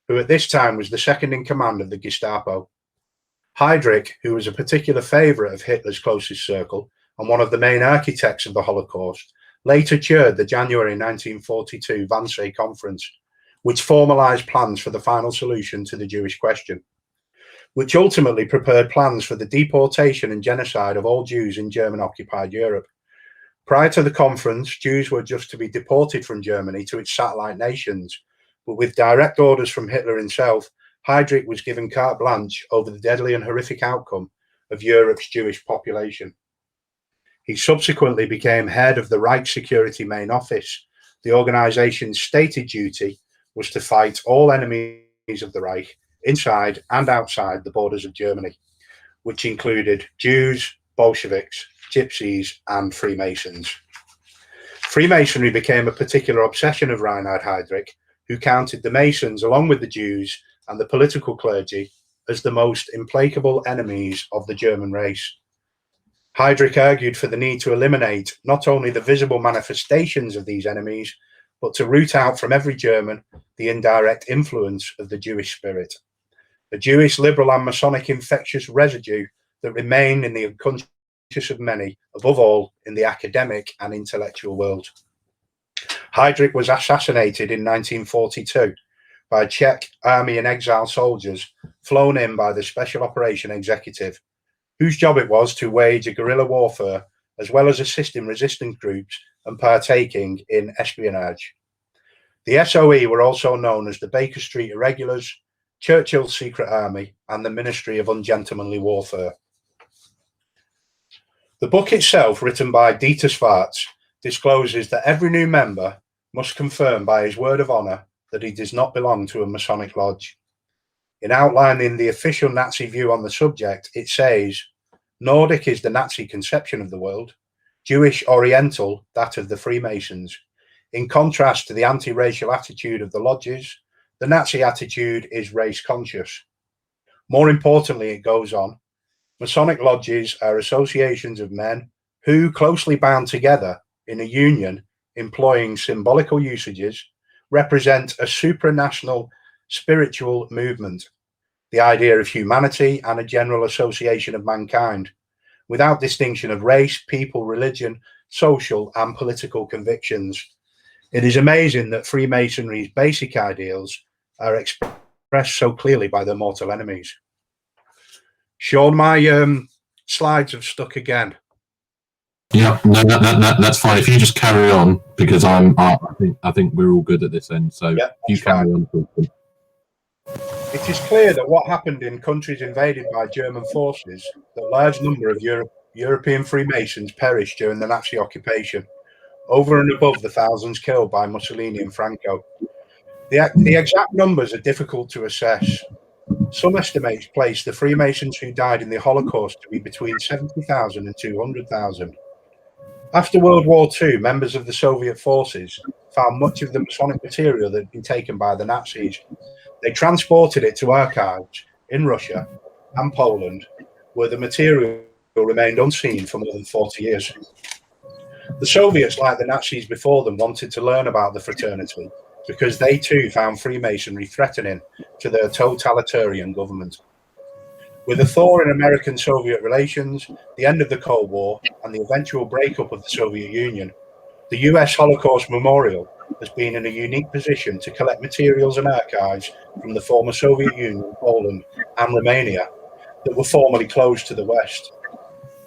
who at this time was the second in command of the Gestapo. Heydrich, who was a particular favorite of Hitler's closest circle and one of the main architects of the Holocaust, later chaired the January 1942 Wannsee Conference, which formalized plans for the final solution to the Jewish question, which ultimately prepared plans for the deportation and genocide of all Jews in German-occupied Europe. Prior to the conference, Jews were just to be deported from Germany to its satellite nations, but with direct orders from Hitler himself, Heydrich was given carte blanche over the deadly and horrific outcome of Europe's Jewish population. He subsequently became head of the Reich Security Main Office. The organization's stated duty was to fight all enemies of the Reich, inside and outside the borders of Germany, which included Jews, Bolsheviks, Gypsies, and Freemasons. Freemasonry became a particular obsession of Reinhard Heydrich, who counted the Masons, along with the Jews and the political clergy, as the most implacable enemies of the German race. Heydrich argued for the need to eliminate not only the visible manifestations of these enemies, but to root out from every German the indirect influence of the Jewish spirit, a Jewish, liberal and Masonic infectious residue that remained in the unconscious of many, above all in the academic and intellectual world. Heydrich was assassinated in 1942 by Czech army and exile soldiers flown in by the Special Operation Executive, whose job it was to wage a guerrilla warfare as well as assisting resistance groups and partaking in espionage. The SOE were also known as the Baker Street Irregulars, Churchill's Secret Army, and the Ministry of Ungentlemanly Warfare. The book itself, written by Dieter Schwartz, discloses that every new member must confirm by his word of honor that he does not belong to a Masonic lodge. In outlining the official Nazi view on the subject, it says, Nordic is the Nazi conception of the world, Jewish Oriental that of the Freemasons. In contrast to the anti-racial attitude of the lodges, the Nazi attitude is race-conscious. More importantly, it goes on, Masonic lodges are associations of men who, closely bound together in a union employing symbolical usages, represent a supranational spiritual movement, the idea of humanity and a general association of mankind, without distinction of race, people, religion, social and political convictions. It is amazing that Freemasonry's basic ideals are expressed so clearly by their mortal enemies. Sean, my slides have stuck again. Yeah, no, that's fine. If you just carry on, because I think we're all good at this end. So yeah, you carry on. It is clear that what happened in countries invaded by German forces, that a large number of European Freemasons perished during the Nazi occupation, over and above the thousands killed by Mussolini and Franco. The exact numbers are difficult to assess. Some estimates place the Freemasons who died in the Holocaust to be between 70,000 and 200,000. After World War II, members of the Soviet forces found much of the Masonic material that had been taken by the Nazis. They transported it to archives in Russia and Poland, where the material remained unseen for more than 40 years. The Soviets, like the Nazis before them, wanted to learn about the fraternity because they too found Freemasonry threatening to their totalitarian government. With a thaw in American-Soviet relations, the end of the Cold War, and the eventual breakup of the Soviet Union, the US Holocaust Memorial has been in a unique position to collect materials and archives from the former Soviet Union, Poland, and Romania that were formerly closed to the West.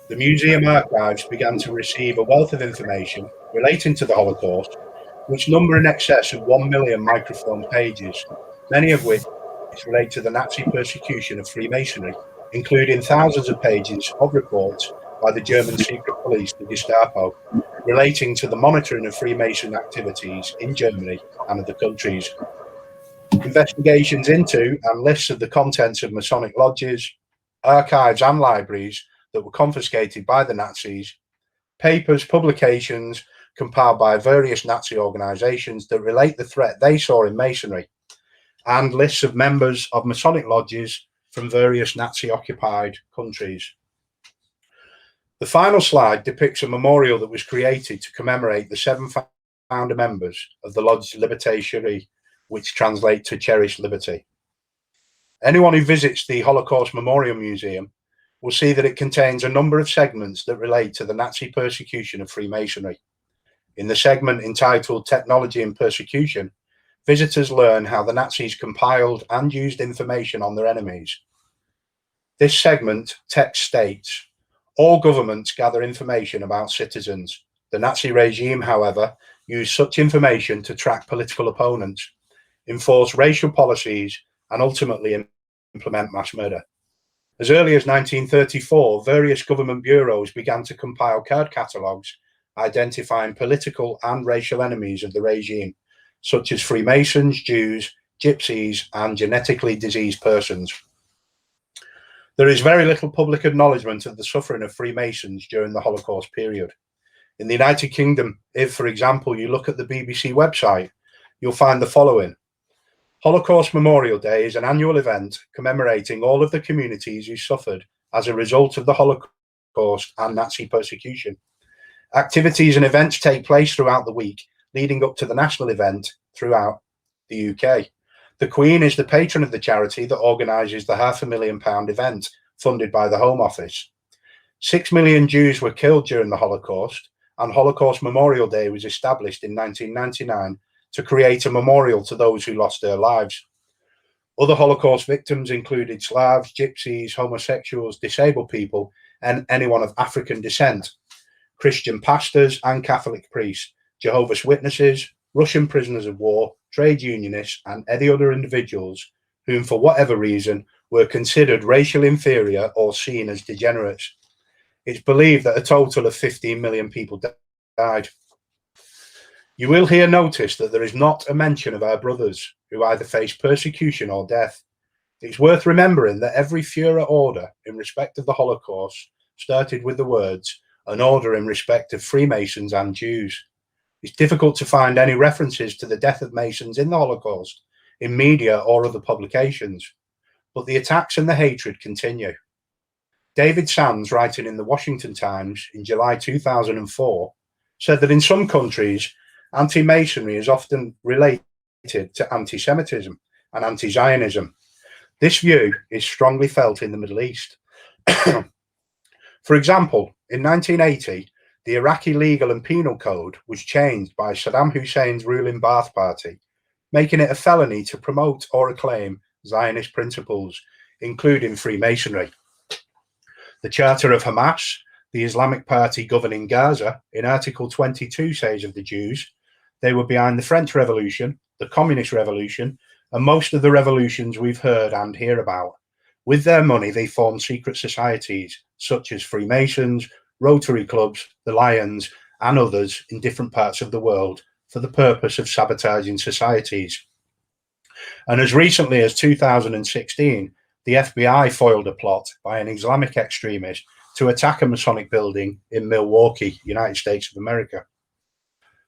The museum archives began to receive a wealth of information relating to the Holocaust, which number in excess of 1 million microfilm pages, many of which relate to the Nazi persecution of Freemasonry, including thousands of pages of reports by the German secret police, the Gestapo, relating to the monitoring of Freemason activities in Germany and other countries. Investigations into and lists of the contents of Masonic lodges, archives and libraries that were confiscated by the Nazis, papers, publications compiled by various Nazi organizations that relate the threat they saw in Masonry, and lists of members of Masonic lodges from various Nazi-occupied countries. The final slide depicts a memorial that was created to commemorate the 7 founder members of the Lodge Liberté Chérie, which translate to Cherished Liberty. Anyone who visits the Holocaust Memorial Museum will see that it contains a number of segments that relate to the Nazi persecution of Freemasonry. In the segment entitled Technology and Persecution, visitors learn how the Nazis compiled and used information on their enemies. This segment text states, all governments gather information about citizens. The Nazi regime, however, used such information to track political opponents, enforce racial policies, and ultimately implement mass murder. As early as 1934, various government bureaus began to compile card catalogues identifying political and racial enemies of the regime, such as Freemasons, Jews, Gypsies, and genetically diseased persons. There is very little public acknowledgement of the suffering of Freemasons during the Holocaust period. In the United Kingdom, if, for example, you look at the BBC website, you'll find the following. Holocaust Memorial Day is an annual event commemorating all of the communities who suffered as a result of the Holocaust Holocaust and Nazi persecution. Activities and events take place throughout the week, leading up to the national event throughout the UK. The Queen is the patron of the charity that organises the £500,000 event funded by the Home Office. 6 million Jews were killed during the Holocaust, and Holocaust Memorial Day was established in 1999 to create a memorial to those who lost their lives. Other Holocaust victims included Slavs, Gypsies, homosexuals, disabled people, and anyone of African descent, Christian pastors and Catholic priests, Jehovah's Witnesses, Russian prisoners of war, trade unionists, and any other individuals whom, for whatever reason, were considered racially inferior or seen as degenerates. It's believed that a total of 15 million people died. You will here notice that there is not a mention of our brothers who either face persecution or death. It's worth remembering that every Führer order in respect of the Holocaust started with the words, an order in respect of Freemasons and Jews. It's difficult to find any references to the death of Masons in the Holocaust in media or other publications, but the attacks and the hatred continue. David Sands, writing in the Washington Times in July 2004, said that in some countries, anti-Masonry is often related to anti-Semitism and anti-Zionism. This view is strongly felt in the Middle East. For example, in 1980, the Iraqi legal and penal code was changed by Saddam Hussein's ruling Ba'ath Party, making it a felony to promote or acclaim Zionist principles, including Freemasonry. The Charter of Hamas, the Islamic party governing Gaza, in Article 22 says of the Jews, they were behind the French Revolution, the Communist Revolution, and most of the revolutions we've heard and hear about. With their money, they formed secret societies, such as Freemasons, Rotary clubs, the Lions, and others in different parts of the world for the purpose of sabotaging societies. And as recently as 2016, the FBI foiled a plot by an Islamic extremist to attack a Masonic building in Milwaukee, United States of America.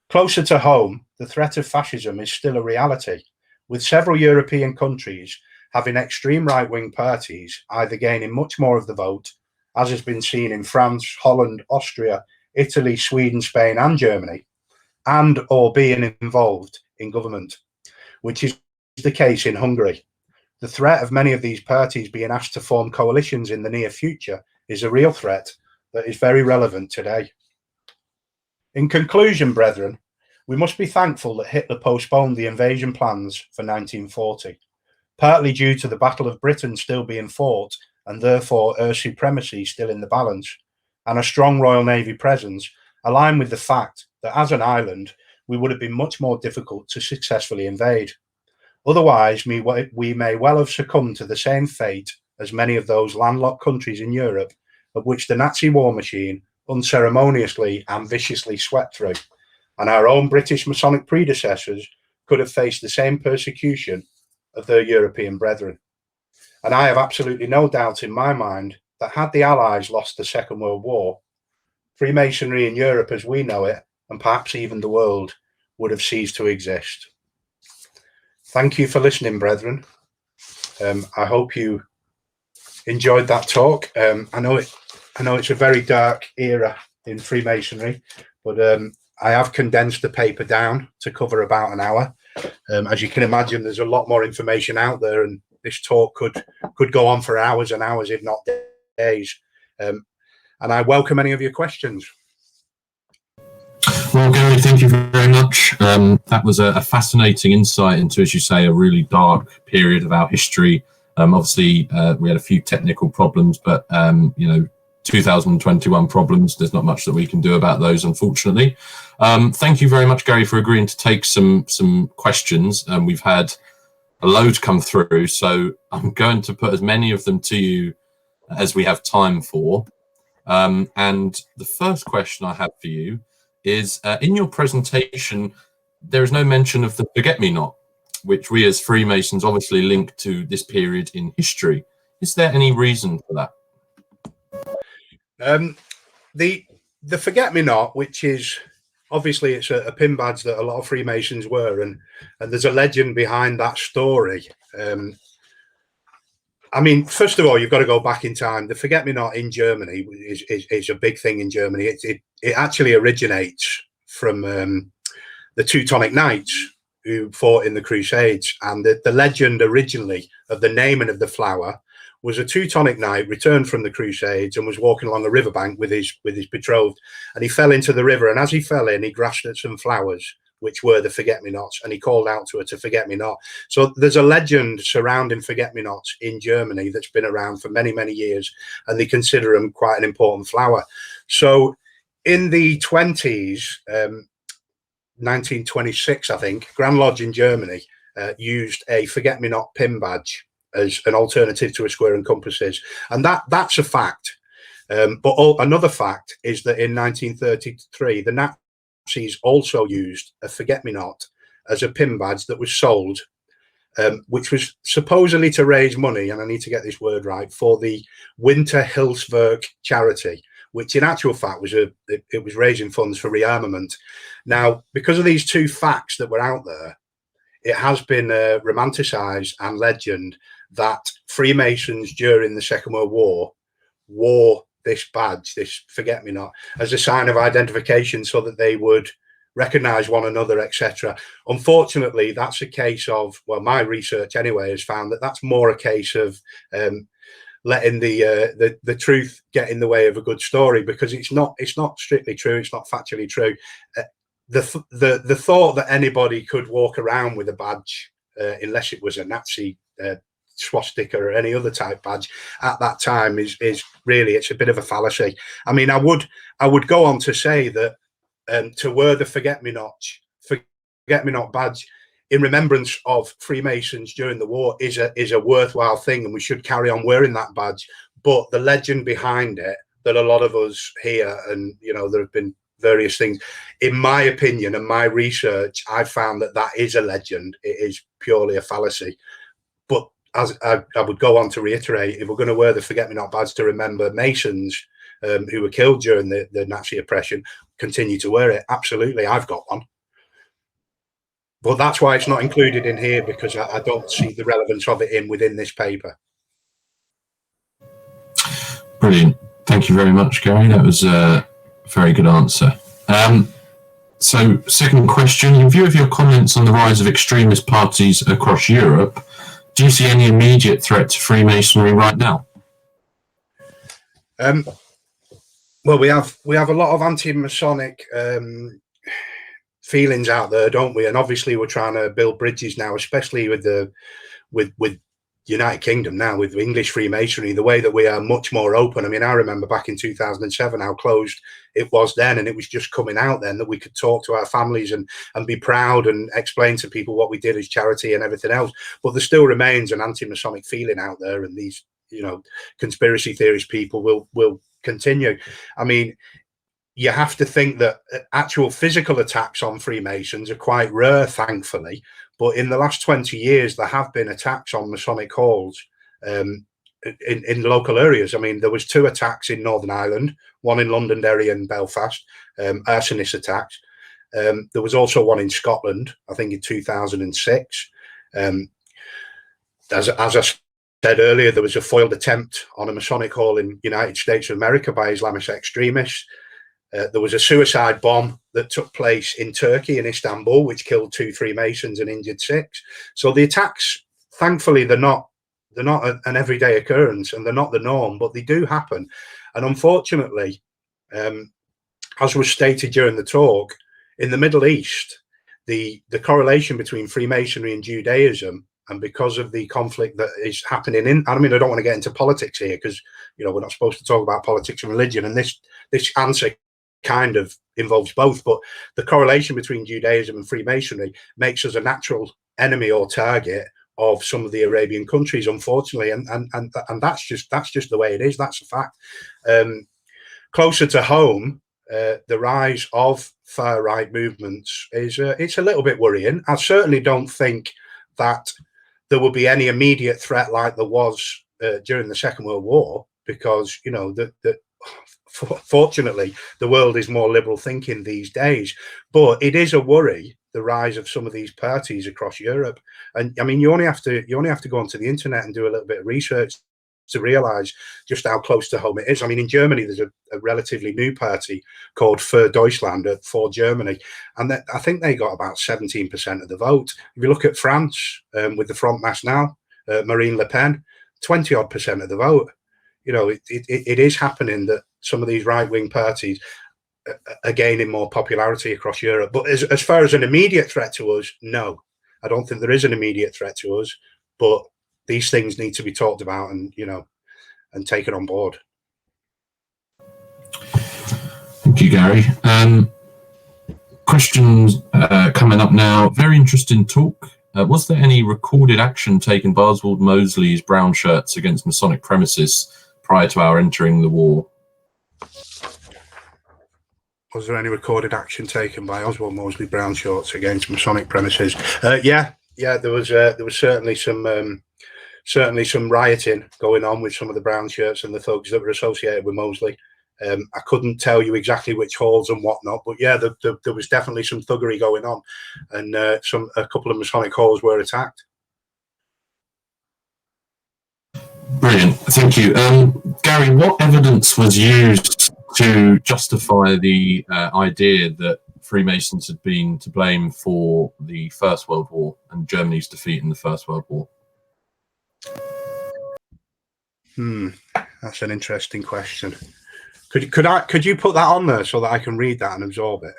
Closer to home, the threat of fascism is still a reality, with several European countries having extreme right-wing parties either gaining much more of the vote, as has been seen in France, Holland, Austria, Italy, Sweden, Spain, and Germany, and or being involved in government, which is the case in Hungary. The threat of many of these parties being asked to form coalitions in the near future is a real threat that is very relevant today. In conclusion, brethren, we must be thankful that Hitler postponed the invasion plans for 1940, partly due to the Battle of Britain still being fought and therefore Earth supremacy still in the balance, and a strong Royal Navy presence, aligned with the fact that as an island, we would have been much more difficult to successfully invade. Otherwise, we may well have succumbed to the same fate as many of those landlocked countries in Europe, of which the Nazi war machine unceremoniously and viciously swept through, and our own British Masonic predecessors could have faced the same persecution of their European brethren. And I have absolutely no doubt in my mind that had the Allies lost the Second World War, Freemasonry in Europe as we know it, and perhaps even the world, would have ceased to exist. Thank you for listening, brethren. I hope you enjoyed that talk. I know it's a very dark era in Freemasonry, but I have condensed the paper down to cover about an hour. As you can imagine, there's a lot more information out there, and this talk could go on for hours and hours, if not days. And I welcome any of your questions. Well, Gary, thank you very much. That was a fascinating insight into, as you say, a really dark period of our history. Obviously, we had a few technical problems, but 2021 problems, there's not much that we can do about those, unfortunately. Thank you very much, Gary, for agreeing to take some questions. We've had a load come through, so I'm going to put as many of them to you as we have time for. And the first question I have for you is, in your presentation, there is no mention of the forget-me-not, which we as Freemasons obviously link to this period in history. Is there any reason for that? The forget-me-not, which is obviously it's a pin badge that a lot of Freemasons wear, and there's a legend behind that story. I mean, first of all, you've got to go back in time. The forget-me-not in Germany is a big thing in Germany. It actually originates from the Teutonic Knights who fought in the Crusades, and the legend originally of the naming of the flower was a Teutonic knight returned from the Crusades and was walking along a riverbank with his betrothed, and he fell into the river. And as he fell in, he grasped at some flowers, which were the forget-me-nots, and he called out to her to forget me not. So there's a legend surrounding forget-me-nots in Germany that's been around for many, many years, and they consider them quite an important flower. So in the 20s, 1926, I think, Grand Lodge in Germany used a forget-me-not pin badge as an alternative to a square and compasses, and that's a fact. But another fact is that in 1933, the Nazis also used a forget-me-not as a pin badge that was sold, which was supposedly to raise money, and I need to get this word right, for the Winter Hilfswerk charity, which in actual fact was it was raising funds for rearmament. Now, because of these two facts that were out there, it has been romanticized and legend that Freemasons during the Second World War wore this badge, this forget-me-not, as a sign of identification so that they would recognize one another, etc. Unfortunately, that's a case of, well, my research anyway has found that that's more a case of letting the truth get in the way of a good story, because it's not strictly true, it's not factually true. The thought that anybody could walk around with a badge, unless it was a Nazi swastika or any other type badge at that time, is really, it's a bit of a fallacy. I mean, I would go on to say that to wear the forget-me-not badge in remembrance of Freemasons during the war is a worthwhile thing, and we should carry on wearing that badge. But the legend behind it that a lot of us hear, and you know, there have been various things, in my opinion and my research, I've found that is a legend. It is purely a fallacy. But as I would go on to reiterate, if we're going to wear the forget-me-not badge to remember Masons who were killed during the Nazi oppression, continue to wear it. Absolutely, I've got one. But that's why it's not included in here, because I don't see the relevance of it within this paper. Brilliant. Thank you very much, Gary. That was a very good answer. So, second question, in view of your comments on the rise of extremist parties across Europe, do you see any immediate threat to Freemasonry right now? Well, we have a lot of anti-Masonic feelings out there, don't we? And obviously, we're trying to build bridges now, especially with United Kingdom now, with English Freemasonry, the way that we are much more open. I mean, I remember back in 2007 how closed it was then, and it was just coming out then that we could talk to our families and be proud and explain to people what we did as charity and everything else. But there still remains an anti-Masonic feeling out there, and these, you know, conspiracy theorist people will continue. I mean, you have to think that actual physical attacks on Freemasons are quite rare, thankfully. But in the last 20 years, there have been attacks on Masonic halls in local areas. I mean, there was 2 attacks in Northern Ireland, one in Londonderry and Belfast, Arsonist Attacks. There was also one in Scotland, I think in 2006. As I said earlier, there was a foiled attempt on a Masonic hall in United States of America by Islamist extremists. There was a suicide bomb that took place in Turkey, in Istanbul, which killed 2 Freemasons and injured 6. So the attacks, thankfully, they're not an everyday occurrence, and they're not the norm, but they do happen. And unfortunately, as was stated during the talk, in the Middle East, the correlation between Freemasonry and Judaism, and because of the conflict that is happening I mean, I don't want to get into politics here, because, you know, we're not supposed to talk about politics and religion, and this answer kind of involves both. But the correlation between Judaism and Freemasonry makes us a natural enemy or target of some of the Arabian countries, unfortunately, and that's just the way it is. That's a fact. Closer to home, the rise of far right movements is it's a little bit worrying. I certainly don't think that there will be any immediate threat like there was during the Second World War, because, you know, fortunately, the world is more liberal thinking these days. But it is a worry the rise of some of these parties across Europe. And I mean, you only have to go onto the internet and do a little bit of research to realize just how close to home it is. I mean, in Germany, there's a relatively new party called Für Deutschland, for Germany, and I think they got about 17% of the vote. If you look at France, with the Front National, Marine Le Pen, 20-odd% of the vote. You know, it is happening that some of these right-wing parties are gaining more popularity across Europe. But as far as an immediate threat to us, no, I don't think there is an immediate threat to us. But these things need to be talked about and, you know, and taken on board. Thank you, Gary. Questions coming up now. Very interesting talk. Was there any recorded action taken by Oswald Mosley's brown shirts against Masonic premises prior to our entering the war? Was there any recorded action taken by Oswald Mosley brown shirts against Masonic premises? Yeah, there was certainly some rioting going on with some of the brown shirts and the thugs that were associated with Mosley. I couldn't tell you exactly which halls and whatnot, but yeah, there was definitely some thuggery going on, and a couple of Masonic halls were attacked. Brilliant, thank you. Gary, what evidence was used to justify the idea that Freemasons had been to blame for the First World War and Germany's defeat in the First World War? That's an interesting question. Could you put that on there so that I can read that and absorb it?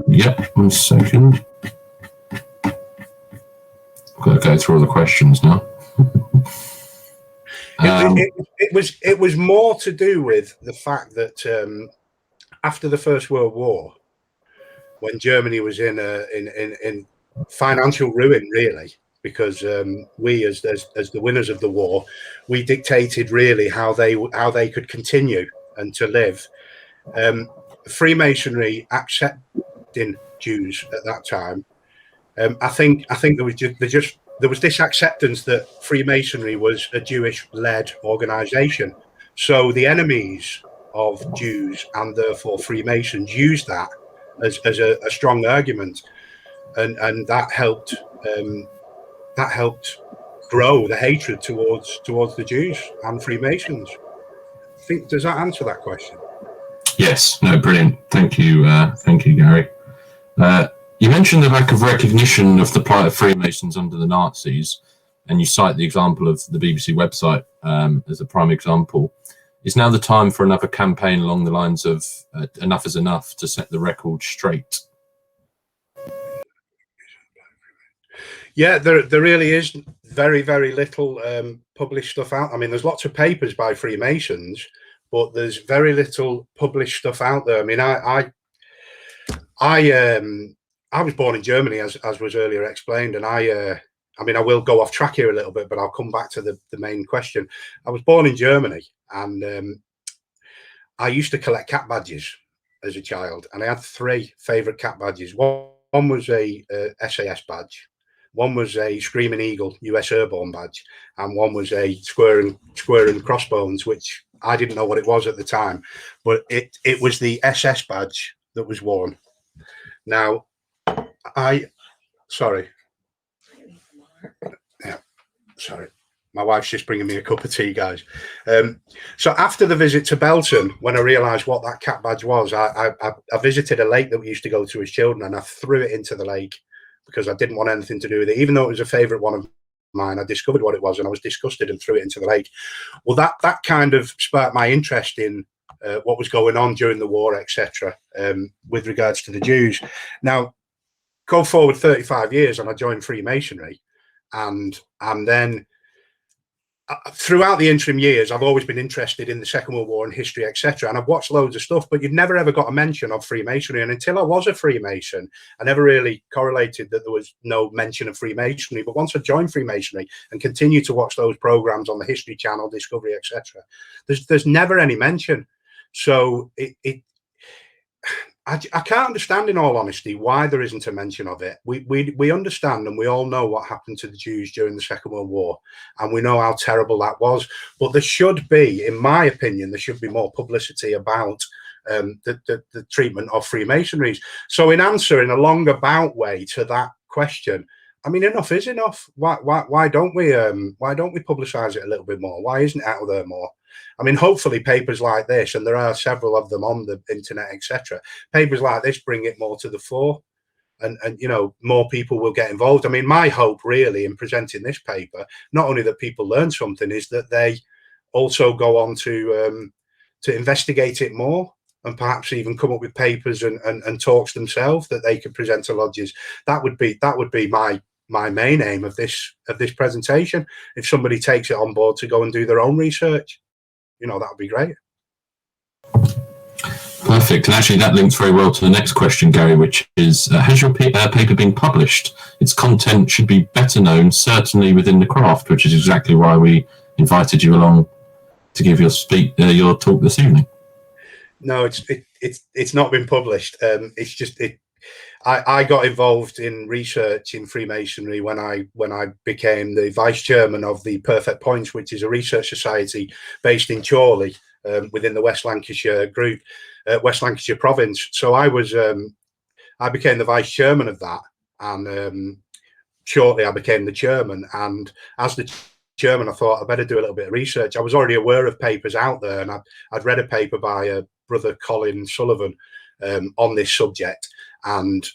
Yeah, 1 second. I've got to go through all the questions now. It was more to do with the fact that after the First World War, when Germany was in financial ruin, really, because we, as the winners of the war, we dictated really how they could continue and to live. Freemasonry accepting Jews at that time, I think there was this acceptance that Freemasonry was a Jewish-led organization. So the enemies of Jews and therefore Freemasons used that as a strong argument, and that helped grow the hatred towards the Jews and Freemasons. Does that answer that question? Yes, no, brilliant. Thank you, Gary. You mentioned the lack of recognition of the plight of Freemasons under the Nazis, and you cite the example of the BBC website as a prime example. Is now the time for another campaign along the lines of enough is enough to set the record straight? Yeah, there really is very, very little published stuff out. I mean, there's lots of papers by Freemasons, but there's very little published stuff out there. I mean, I was born in Germany, as was earlier explained, and I mean, I will go off track here a little bit, but I'll come back to the main question. I was born in Germany, and I used to collect cap badges as a child, and I had 3 favorite cap badges. One was a SAS badge. One was a Screaming Eagle US Airborne badge, and one was a Square and Crossbones, which I didn't know what it was at the time, but it was the SS badge that was worn. Now, sorry, my wife's just bringing me a cup of tea, guys. So after the visit to Belgium, when I realised what that cap badge was, I visited a lake that we used to go to as children, and I threw it into the lake, because I didn't want anything to do with it. Even though it was a favourite one of mine, I discovered what it was and I was disgusted and threw it into the lake. Well, that kind of sparked my interest in what was going on during the war, etc., with regards to the Jews. Now, go forward 35 years and I joined Freemasonry, and then throughout the interim years, I've always been interested in the Second World War and history, etc. And I've watched loads of stuff, but you'd never ever got a mention of Freemasonry. And until I was a Freemason, I never really correlated that there was no mention of Freemasonry. But once I joined Freemasonry and continued to watch those programs on the History Channel, Discovery, etc., there's never any mention. So I can't understand, in all honesty, why there isn't a mention of it. We understand, and we all know what happened to the Jews during the Second World War, and we know how terrible that was. But there should be, in my opinion, there should be more publicity about the treatment of Freemasonries. So in answering a long about way to that question, I mean, enough is enough. Why don't we publicize it a little bit more? Why isn't it out there more? I mean, hopefully papers like this, and there are several of them on the internet, etc. Papers like this bring it more to the fore, and you know, more people will get involved. I mean, my hope really in presenting this paper, not only that people learn something, is that they also go on to investigate it more, and perhaps even come up with papers and talks themselves that they could present to lodges. That would be my main aim of this presentation. If somebody takes it on board to go and do their own research, you know, that would be great. Perfect. And actually that links very well to the next question, Gary, which is, has your paper been published? Its content should be better known, certainly within the craft, which is exactly why we invited you along to give your talk this evening. No, it's not been published. It's just I got involved in research in Freemasonry when I became the vice chairman of the Perfect Points, which is a research society based in Chorley, within the West Lancashire group, West Lancashire province. So I became the vice chairman of that, and shortly I became the chairman. And as the chairman, I thought I better do a little bit of research. I was already aware of papers out there, and I'd read a paper by brother Colin Sullivan on this subject, and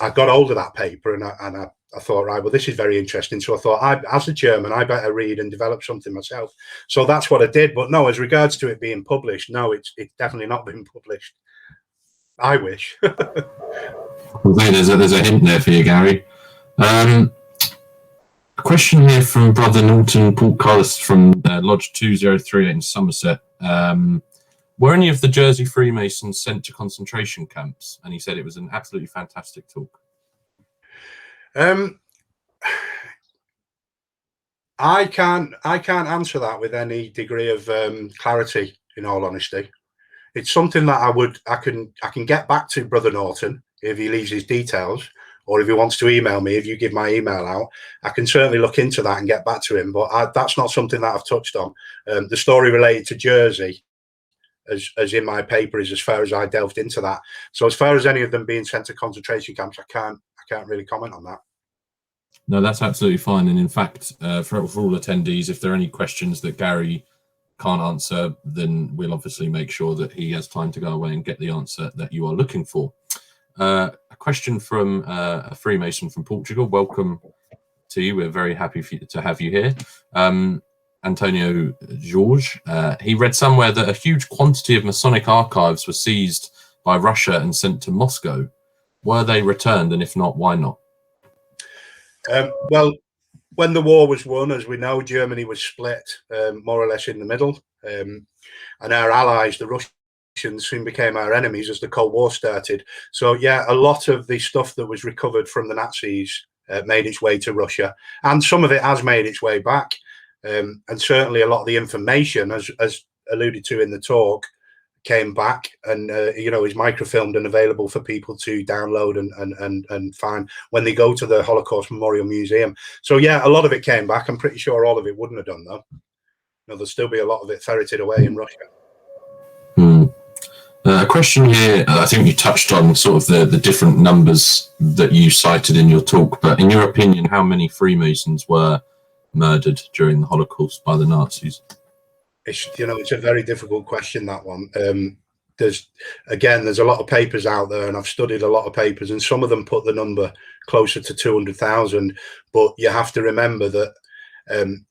I got hold of that paper, and I thought, right, well, this is very interesting. So I thought, as a chairman, I better read and develop something myself. So that's what I did. But no, as regards to it being published, no, it's definitely not been published. I wish. Well, there's a hint there for you, Gary. A question here from Brother Norton Portcullis from Lodge 203 in Somerset. Were any of the Jersey Freemasons sent to concentration camps? And he said it was an absolutely fantastic talk. I can't answer that with any degree of clarity, in all honesty. It's something that I can get back to Brother Norton if he leaves his details, or if he wants to email me. If you give my email out, I can certainly look into that and get back to him. But that's not something that I've touched on. The story related to Jersey, as in my paper, is as far as I delved into that. So as far as any of them being sent to concentration camps, I can't really comment on that. No, that's absolutely fine. And in fact, for all attendees, if there are any questions that Gary can't answer, then we'll obviously make sure that he has time to go away and get the answer that you are looking for. A question from a Freemason from Portugal. Welcome to you. We're very happy to have you here. Antonio Jorge, he read somewhere that a huge quantity of Masonic archives were seized by Russia and sent to Moscow. Were they returned? And if not, why not? Well, when the war was won, as we know, Germany was split more or less in the middle. And our allies, the Russians, soon became our enemies as the Cold War started. So, yeah, a lot of the stuff that was recovered from the Nazis made its way to Russia. And some of it has made its way back. And certainly a lot of the information, as alluded to in the talk, came back and you know, is microfilmed and available for people to download and find when they go to the Holocaust Memorial Museum. So yeah, a lot of it came back. I'm pretty sure all of it wouldn't have done though. You know, there'll still be a lot of it ferreted away in Russia. A question here, I think you touched on sort of the different numbers that you cited in your talk, but in your opinion, how many Freemasons were murdered during the Holocaust by the Nazis? It's a very difficult question, that one. There's a lot of papers out there, and I've studied a lot of papers, and some of them put the number closer to 200,000. But you have to remember that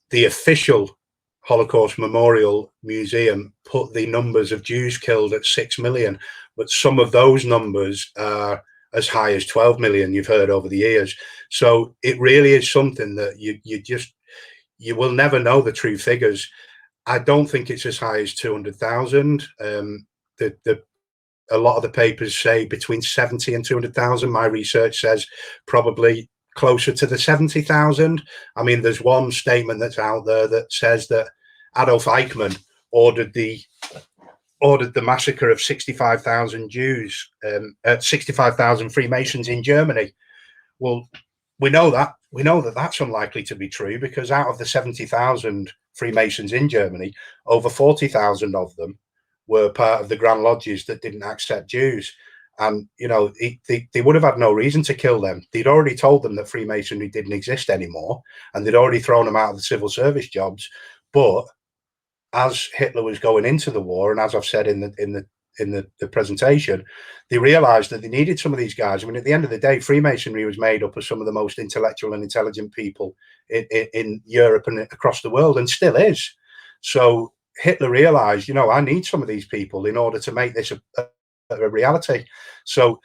the official Holocaust Memorial Museum put the numbers of Jews killed at 6 million, but some of those numbers are as high as 12 million you've heard over the years. So it really is something that you will never know the true figures. I don't think it's as high as 200,000. A lot of the papers say between 70 and 200,000. My research says probably closer to the 70,000. I mean, there's one statement that's out there that says that Adolf Eichmann ordered the massacre of 65,000 Jews, 65,000 Freemasons in Germany. Well, we know that that's unlikely to be true, because out of the 70,000 Freemasons in Germany, over 40,000 of them were part of the Grand Lodges that didn't accept Jews. And, you know, they would have had no reason to kill them. They'd already told them that Freemasonry didn't exist anymore, and they'd already thrown them out of the civil service jobs. But as Hitler was going into the war, and as I've said in the presentation, they realized that they needed some of these guys. I mean, at the end of the day, Freemasonry was made up of some of the most intellectual and intelligent people in Europe and across the world, and still is. So Hitler realized, you know, I need some of these people in order to make this a reality. So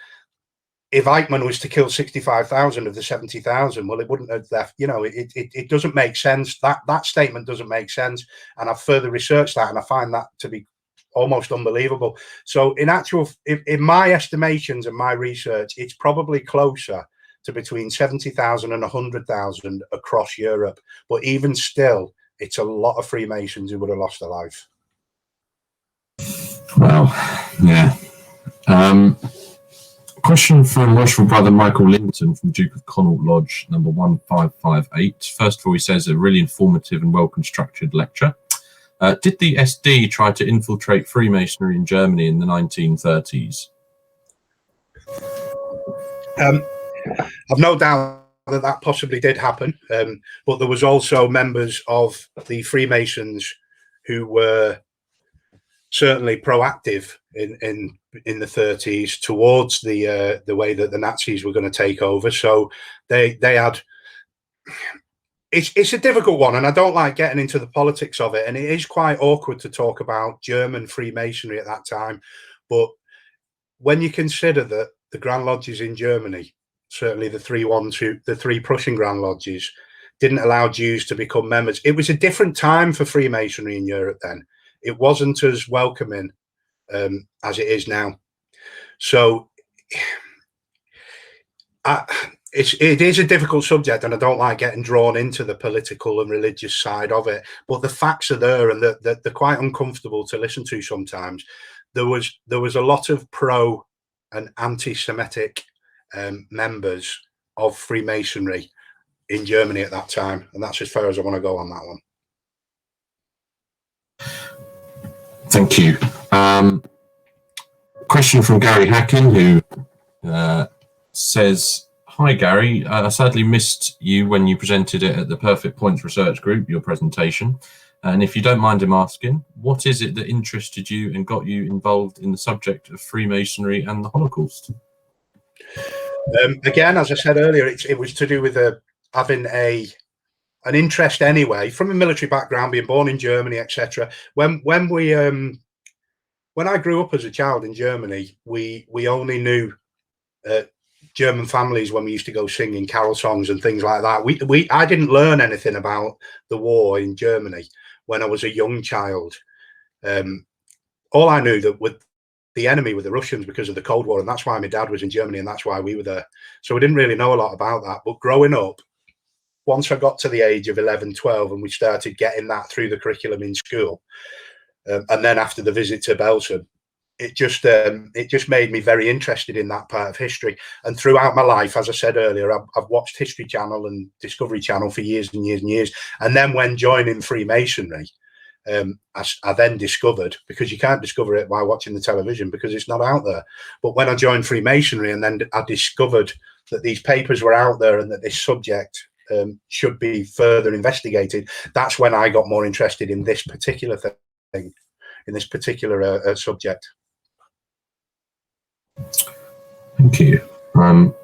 if Eichmann was to kill 65,000 of the 70,000, well, it wouldn't have left, you know, it doesn't make sense. That statement doesn't make sense. And I've further researched that, and I find that to be almost unbelievable. So in my estimations and my research, it's probably closer to between 70,000 and 100,000 across Europe. But even still, it's a lot of Freemasons who would have lost their life. Wow. Yeah. Question from Worshipful Brother Michael Linton from Duke of Connaught Lodge, number 1558. First of all, he says a really informative and well-constructed lecture. Did the SD try to infiltrate Freemasonry in Germany in the 1930s? I've no doubt that possibly did happen, but there was also members of the Freemasons who were certainly proactive in the 30s towards the way that the Nazis were going to take over. So they had. It's a difficult one, and I don't like getting into the politics of it. And it is quite awkward to talk about German Freemasonry at that time. But when you consider that the Grand Lodges in Germany, certainly the three Prussian Grand Lodges, didn't allow Jews to become members, it was a different time for Freemasonry in Europe then. It wasn't as welcoming as it is now. So it is a difficult subject, and I don't like getting drawn into the political and religious side of it. But the facts are there, and they're quite uncomfortable to listen to sometimes. There was a lot of pro and anti-Semitic members of Freemasonry in Germany at that time, and that's as far as I want to go on that one. Thank you. Question from Gary Hacken, who says, "Hi Gary, I sadly missed you when you presented it at the Perfect Points Research Group, your presentation. And if you don't mind him asking, what is it that interested you and got you involved in the subject of Freemasonry and the Holocaust?" Again, as I said earlier, it was to do with having an interest anyway, from a military background, being born in Germany, etc. When I grew up as a child in Germany, we only knew German families when we used to go singing carol songs and things like that. I didn't learn anything about the war in Germany when I was a young child. All I knew that with the enemy were the Russians because of the Cold War, and that's why my dad was in Germany, and that's why we were there. So we didn't really know a lot about that. But growing up, once I got to the age of 11, 12, and we started getting that through the curriculum in school, and then after the visit to Belgium, it just made me very interested in that part of history. And throughout my life, as I said earlier, I've watched History Channel and Discovery Channel for years and years and years. And then when joining Freemasonry, I then discovered, because you can't discover it by watching the television because it's not out there. But when I joined Freemasonry, and then I discovered that these papers were out there and that this subject should be further investigated, that's when I got more interested in this particular thing, in this particular subject. Thank you. Have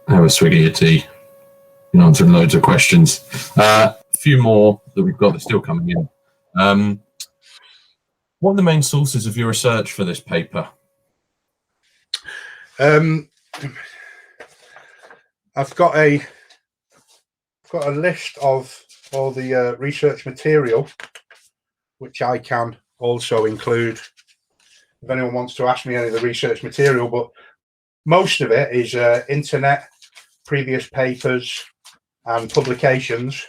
a swig of your tea. You answered loads of questions. A few more that we've got that's still coming in. What are the main sources of your research for this paper? I've got a list of all the research material, which I can also include if anyone wants to ask me any of the research material, but most of it is internet, previous papers and publications.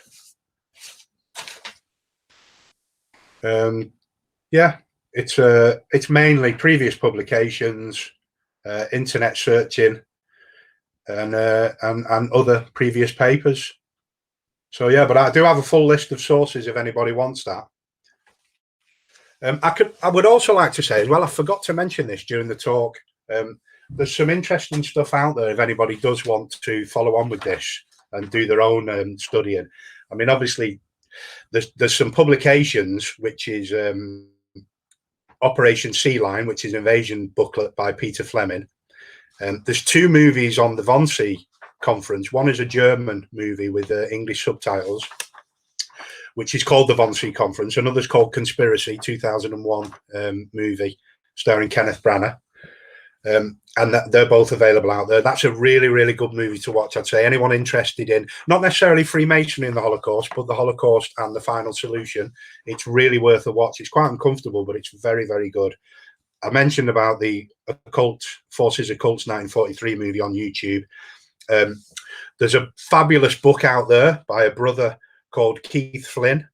Yeah, it's mainly previous publications, internet searching, and other previous papers. So yeah, but I do have a full list of sources if anybody wants that. I would also like to say as well, I forgot to mention this during the talk. There's some interesting stuff out there if anybody does want to follow on with this and do their own studying. I mean, obviously, there's some publications, which is Operation Sea Lion, which is an invasion booklet by Peter Fleming. There's 2 movies on the Wannsee conference. One is a German movie with English subtitles, which is called the Wannsee Conference. Another's called Conspiracy, 2001 movie starring Kenneth Branagh. And they're both available out there. That's a really, really good movie to watch. I'd say anyone interested in not necessarily Freemasonry in the Holocaust, but the Holocaust and the final solution, it's really worth a watch. It's quite uncomfortable, but it's very, very good. I mentioned about the Forces Occults 1943 movie on YouTube. There's a fabulous book out there by a brother called Keith Flynn,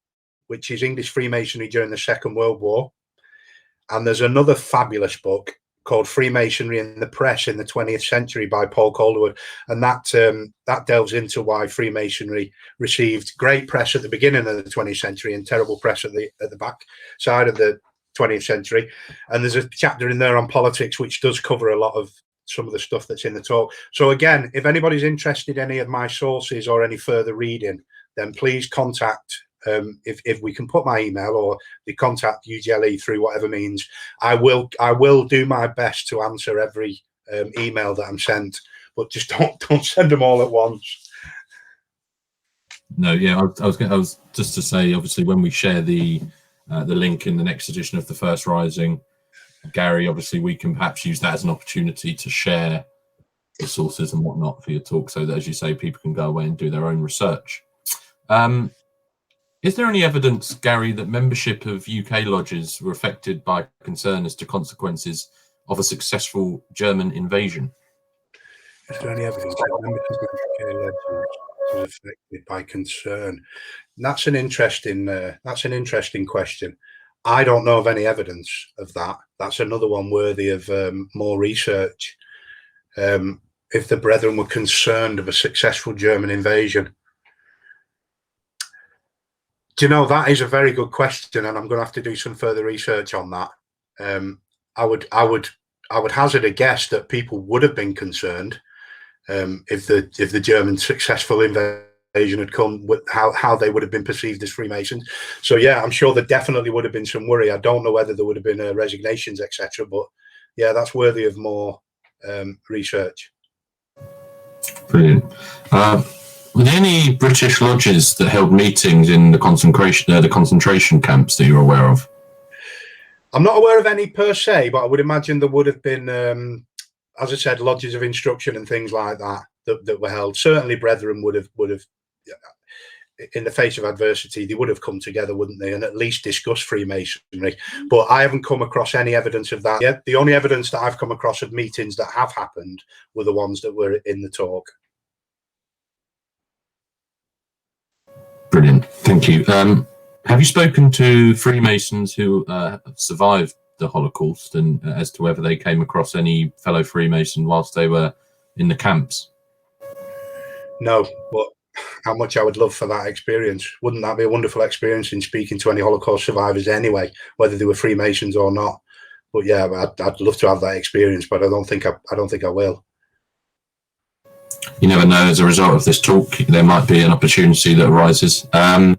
which is English Freemasonry during the Second World War. And there's another fabulous book called Freemasonry in the Press in the 20th Century by Paul Calderwood. And that delves into why Freemasonry received great press at the beginning of the 20th century and terrible press at the back side of the 20th century. And there's a chapter in there on politics, which does cover a lot of some of the stuff that's in the talk. So again, if anybody's interested in any of my sources or any further reading, then please contact, if we can put my email or the contact UGLE through whatever means, I will do my best to answer every email that I'm sent, but just don't send them all at once. No, yeah, I was just to say, obviously, when we share the link in the next edition of the First Rising, Gary, obviously we can perhaps use that as an opportunity to share the sources and whatnot for your talk, so that, as you say, people can go away and do their own research. Is there any evidence, Gary, that membership of UK lodges were affected by concern as to consequences of a successful German invasion? Is there any evidence that membership of UK lodges was affected by concern? That's an interesting question. I don't know of any evidence of that. That's another one worthy of more research. If the brethren were concerned of a successful German invasion. Do you know, that is a very good question, and I'm going to have to do some further research on that. I would hazard a guess that people would have been concerned if the German successful invasion had come, with how they would have been perceived as Freemasons. So yeah, I'm sure there definitely would have been some worry. I don't know whether there would have been resignations, etc. But yeah, that's worthy of more research. Brilliant. Were there any British lodges that held meetings in the concentration camps that you're aware of? I'm not aware of any per se, but I would imagine there would have been, as I said, lodges of instruction and things like that were held. Certainly, brethren would have, in the face of adversity, they would have come together, wouldn't they, and at least discuss Freemasonry. But I haven't come across any evidence of that yet. The only evidence that I've come across of meetings that have happened were the ones that were in the talk. Brilliant, thank you. Have you spoken to Freemasons who survived the Holocaust, and as to whether they came across any fellow Freemason whilst they were in the camps? No, but how much I would love for that experience. Wouldn't that be a wonderful experience in speaking to any Holocaust survivors anyway, whether they were Freemasons or not? But yeah, I'd love to have that experience, but I don't think I will. You never know, as a result of this talk, there might be an opportunity that arises. A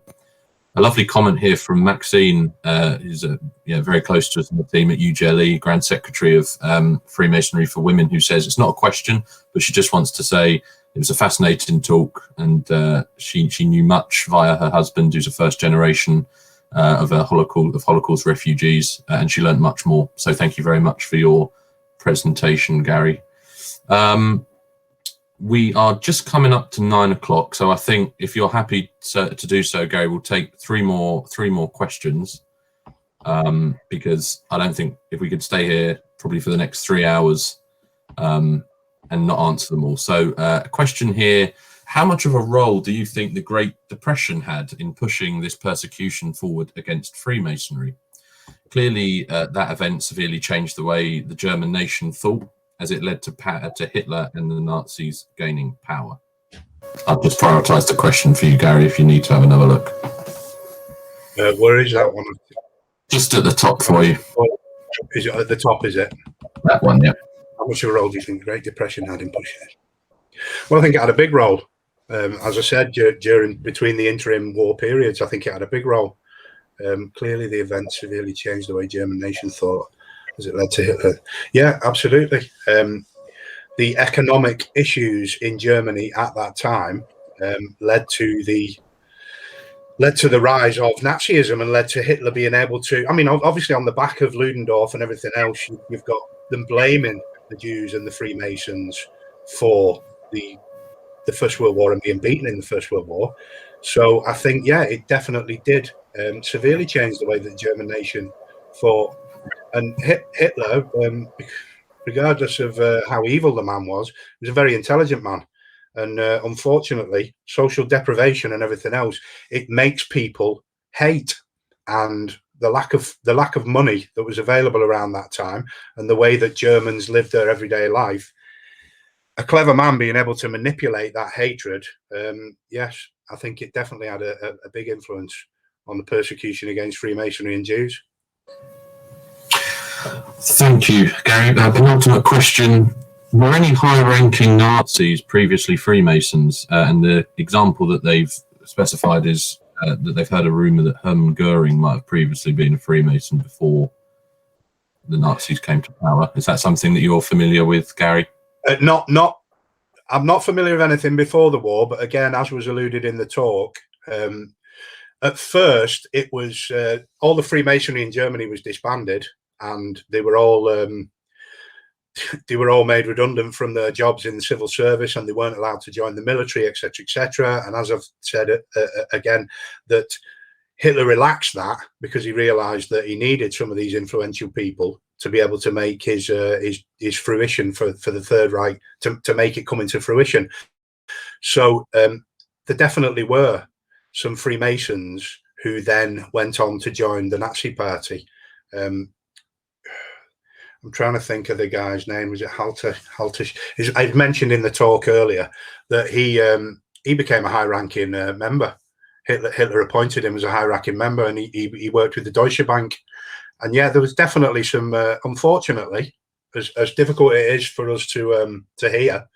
lovely comment here from Maxine, who's very close to us in the team at UGLE, Grand Secretary of Freemasonry for Women, who says it's not a question, but she just wants to say it was a fascinating talk, and she knew much via her husband, who's a first generation of Holocaust refugees, and she learned much more. So thank you very much for your presentation, Gary. We are just coming up to 9 o'clock, so I think if you're happy to do so, Gary, we'll take three more questions, because I don't think if we could stay here probably for the next 3 hours and not answer them all. So a question here: how much of a role do you think the Great Depression had in pushing this persecution forward against Freemasonry? Clearly, that event severely changed the way the German nation thought, as it led to Hitler and the Nazis gaining power. I've just prioritised the question for you, Gary, if you need to have another look. Where is that one? Just at the top for you. Is it at the top, is it? That one, yeah. How much of a role do you think the Great Depression had in pushing it? Well, I think it had a big role. As I said, between the interim war periods, I think it had a big role. Clearly, the event severely changed the way German nation thought as it led to Hitler. Yeah, absolutely. The economic issues in Germany at that time led to the rise of Nazism and led to Hitler being able to, I mean, obviously on the back of Ludendorff and everything else, you've got them blaming the Jews and the Freemasons for the First World War and being beaten in the First World War. So I think, yeah, it definitely did severely change the way that the German nation thought. And Hitler, regardless of how evil the man was a very intelligent man. And unfortunately, social deprivation and everything else, it makes people hate. And the lack of money that was available around that time and the way that Germans lived their everyday life, a clever man being able to manipulate that hatred, yes, I think it definitely had a big influence on the persecution against Freemasonry and Jews. Thank you, Gary. Penultimate question. Were any high-ranking Nazis previously Freemasons? And the example that they've specified is that they've heard a rumour that Hermann Goering might have previously been a Freemason before the Nazis came to power. Is that something that you're familiar with, Gary? I'm not familiar with anything before the war, but again, as was alluded in the talk, at first it was all the Freemasonry in Germany was disbanded, and they were all made redundant from their jobs in the civil service, and they weren't allowed to join the military, etc., etc. And as I've said again, that Hitler relaxed that because he realised that he needed some of these influential people to be able to make his fruition for the Third Reich, to make it come into fruition. So there definitely were some Freemasons who then went on to join the Nazi Party. I'm trying to think of the guy's name. Was it Halter? I mentioned in the talk earlier that he became a high-ranking member. Hitler appointed him as a high-ranking member, and he worked with the Deutsche Bank. And yeah, there was definitely some. Unfortunately, as difficult it is for us to hear,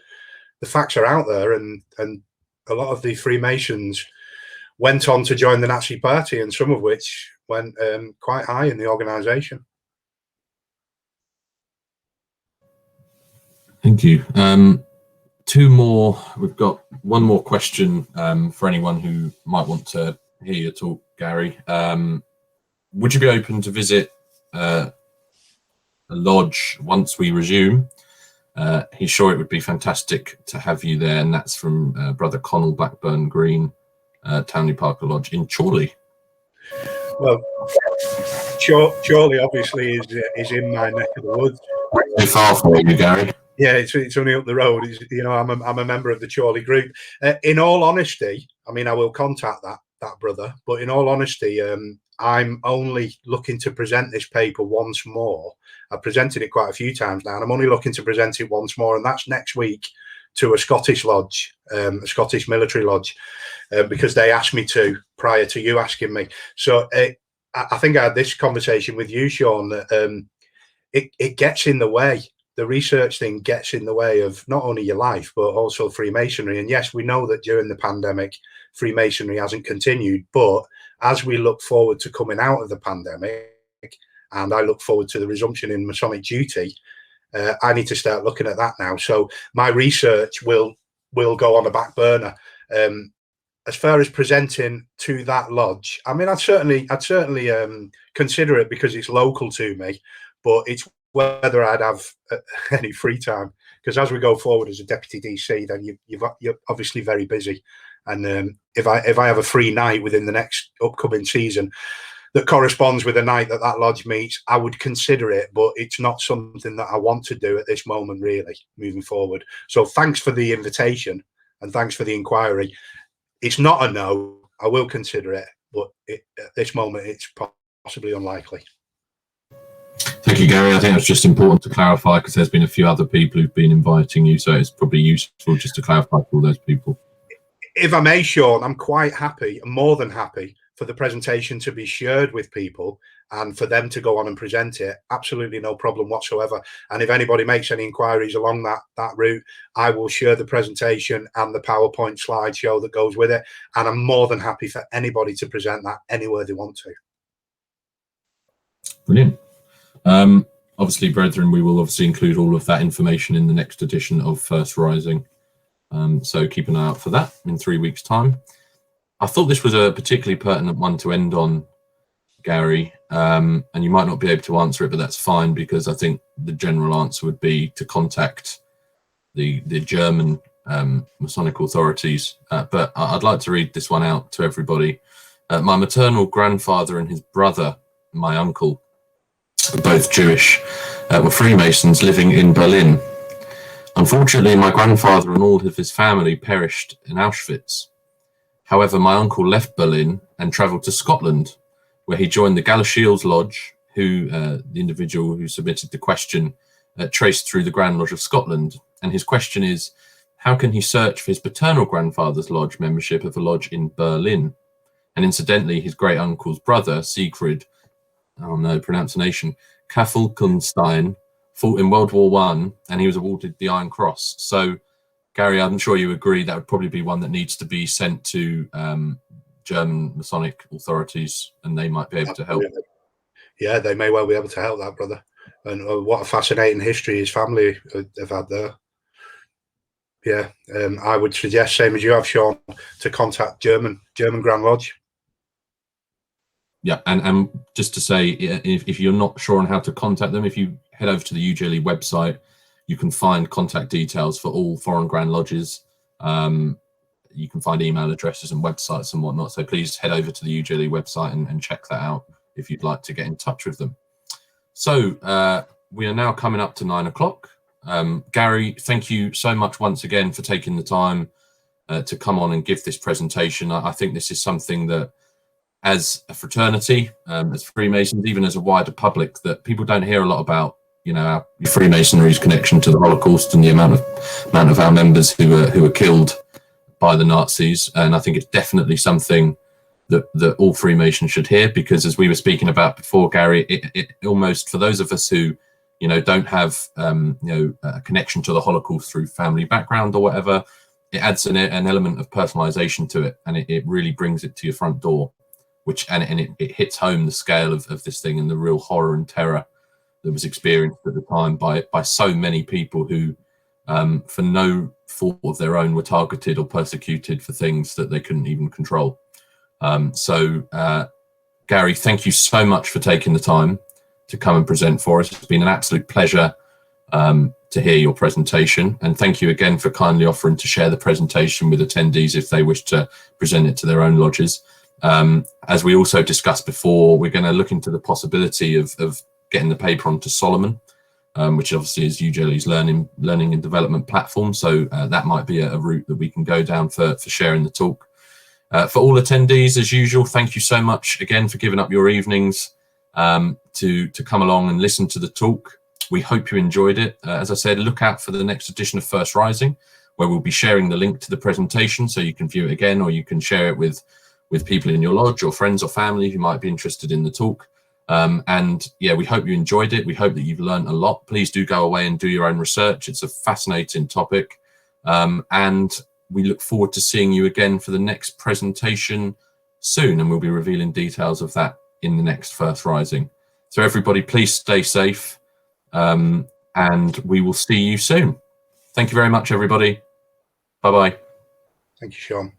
the facts are out there, and a lot of the Freemasons went on to join the Nazi Party, and some of which went quite high in the organisation. Thank you. Two more. We've got one more question for anyone who might want to hear your talk, Gary. Would you be open to visit a lodge once we resume? He's sure it would be fantastic to have you there, and that's from Brother Connell Blackburn Green, Townley Parker Lodge in Chorley. Well, Chorley obviously is in my neck of the woods. Too far for you, Gary. Yeah, it's only up the road. I'm a member of the Chorley group. In all honesty, I mean, I will contact that brother, but in all honesty, I'm only looking to present this paper once more. I've presented it quite a few times now, and I'm only looking to present it once more, and that's next week to a Scottish lodge, a Scottish military lodge, because they asked me to prior to you asking me. So I think I had this conversation with you, Sean, that it gets in the way. The research thing gets in the way of not only your life, but also Freemasonry. And yes, we know that during the pandemic, Freemasonry hasn't continued. But as we look forward to coming out of the pandemic, and I look forward to the resumption in Masonic duty, I need to start looking at that now. So my research will go on a back burner. As far as presenting to that lodge, I mean, I'd certainly consider it because it's local to me, but it's whether I'd have any free time, because as we go forward as a deputy DC, then you're obviously very busy, and if I have a free night within the next upcoming season that corresponds with the night that lodge meets, I would consider it, but it's not something that I want to do at this moment, really, moving forward. So thanks for the invitation and thanks for the inquiry. It's not a no. I will consider it, but at this moment, it's possibly unlikely. Thank you, Gary. I think it's just important to clarify, because there's been a few other people who've been inviting you, so it's probably useful just to clarify for all those people. If I may, Sean, I'm quite happy, more than happy, for the presentation to be shared with people and for them to go on and present it, absolutely no problem whatsoever. And if anybody makes any inquiries along that route, I will share the presentation and the PowerPoint slideshow that goes with it, and I'm more than happy for anybody to present that anywhere they want to. Brilliant. Obviously, brethren, we will obviously include all of that information in the next edition of First Rising. So keep an eye out for that in 3 weeks' time. I thought this was a particularly pertinent one to end on, Gary, and you might not be able to answer it, but that's fine, because I think the general answer would be to contact the German Masonic authorities. But I'd like to read this one out to everybody. My maternal grandfather and his brother, my uncle, both Jewish, were Freemasons living in Berlin. Unfortunately, my grandfather and all of his family perished in Auschwitz. However, my uncle left Berlin and travelled to Scotland, where he joined the Galashiels Lodge, who the individual who submitted the question traced through the Grand Lodge of Scotland. And his question is, how can he search for his paternal grandfather's lodge membership of a lodge in Berlin? And incidentally, his great uncle's brother, Siegfried, oh no, pronunciation, Kafelkunstein, fought in World War I, and he was awarded the Iron Cross. So, Gary, I'm sure you agree that would probably be one that needs to be sent to German Masonic authorities, and they might be able to help. Yeah, they may well be able to help that, brother. And what a fascinating history his family have had there. Yeah, I would suggest, same as you have, Sean, to contact German Grand Lodge. Yeah, and just to say, if you're not sure on how to contact them, if you head over to the UGLE website, you can find contact details for all foreign Grand Lodges. You can find email addresses and websites and whatnot. So please head over to the UGLE website and check that out if you'd like to get in touch with them. So we are now coming up to 9 o'clock. Gary, thank you so much once again for taking the time to come on and give this presentation. I think this is something that, as a fraternity, as Freemasons, even as a wider public, that people don't hear a lot about, you know, our Freemasonry's connection to the Holocaust and the amount of our members who were killed by the Nazis. And I think it's definitely something that all Freemasons should hear, because as we were speaking about before, Gary, it almost, for those of us who, you know, don't have, a connection to the Holocaust through family background or whatever, it adds an element of personalization to it, and it really brings it to your front door, it hits home the scale of this thing and the real horror and terror that was experienced at the time by so many people who, for no fault of their own, were targeted or persecuted for things that they couldn't even control. Gary, thank you so much for taking the time to come and present for us. It's been an absolute pleasure to hear your presentation, and thank you again for kindly offering to share the presentation with attendees if they wish to present it to their own lodges. As we also discussed before, we're going to look into the possibility of getting the paper onto Solomon, which obviously is UGLE's learning and development platform. So that might be a route that we can go down for sharing the talk. For all attendees, as usual, thank you so much again for giving up your evenings to come along and listen to the talk. We hope you enjoyed it. As I said, look out for the next edition of First Rising, where we'll be sharing the link to the presentation so you can view it again, or you can share it with people in your lodge or friends or family who might be interested in the talk. And yeah, we hope you enjoyed it. We hope that you've learned a lot. Please do go away and do your own research. It's a fascinating topic. And we look forward to seeing you again for the next presentation soon. And we'll be revealing details of that in the next First Rising. So everybody, please stay safe. And we will see you soon. Thank you very much, everybody. Bye-bye. Thank you, Sean.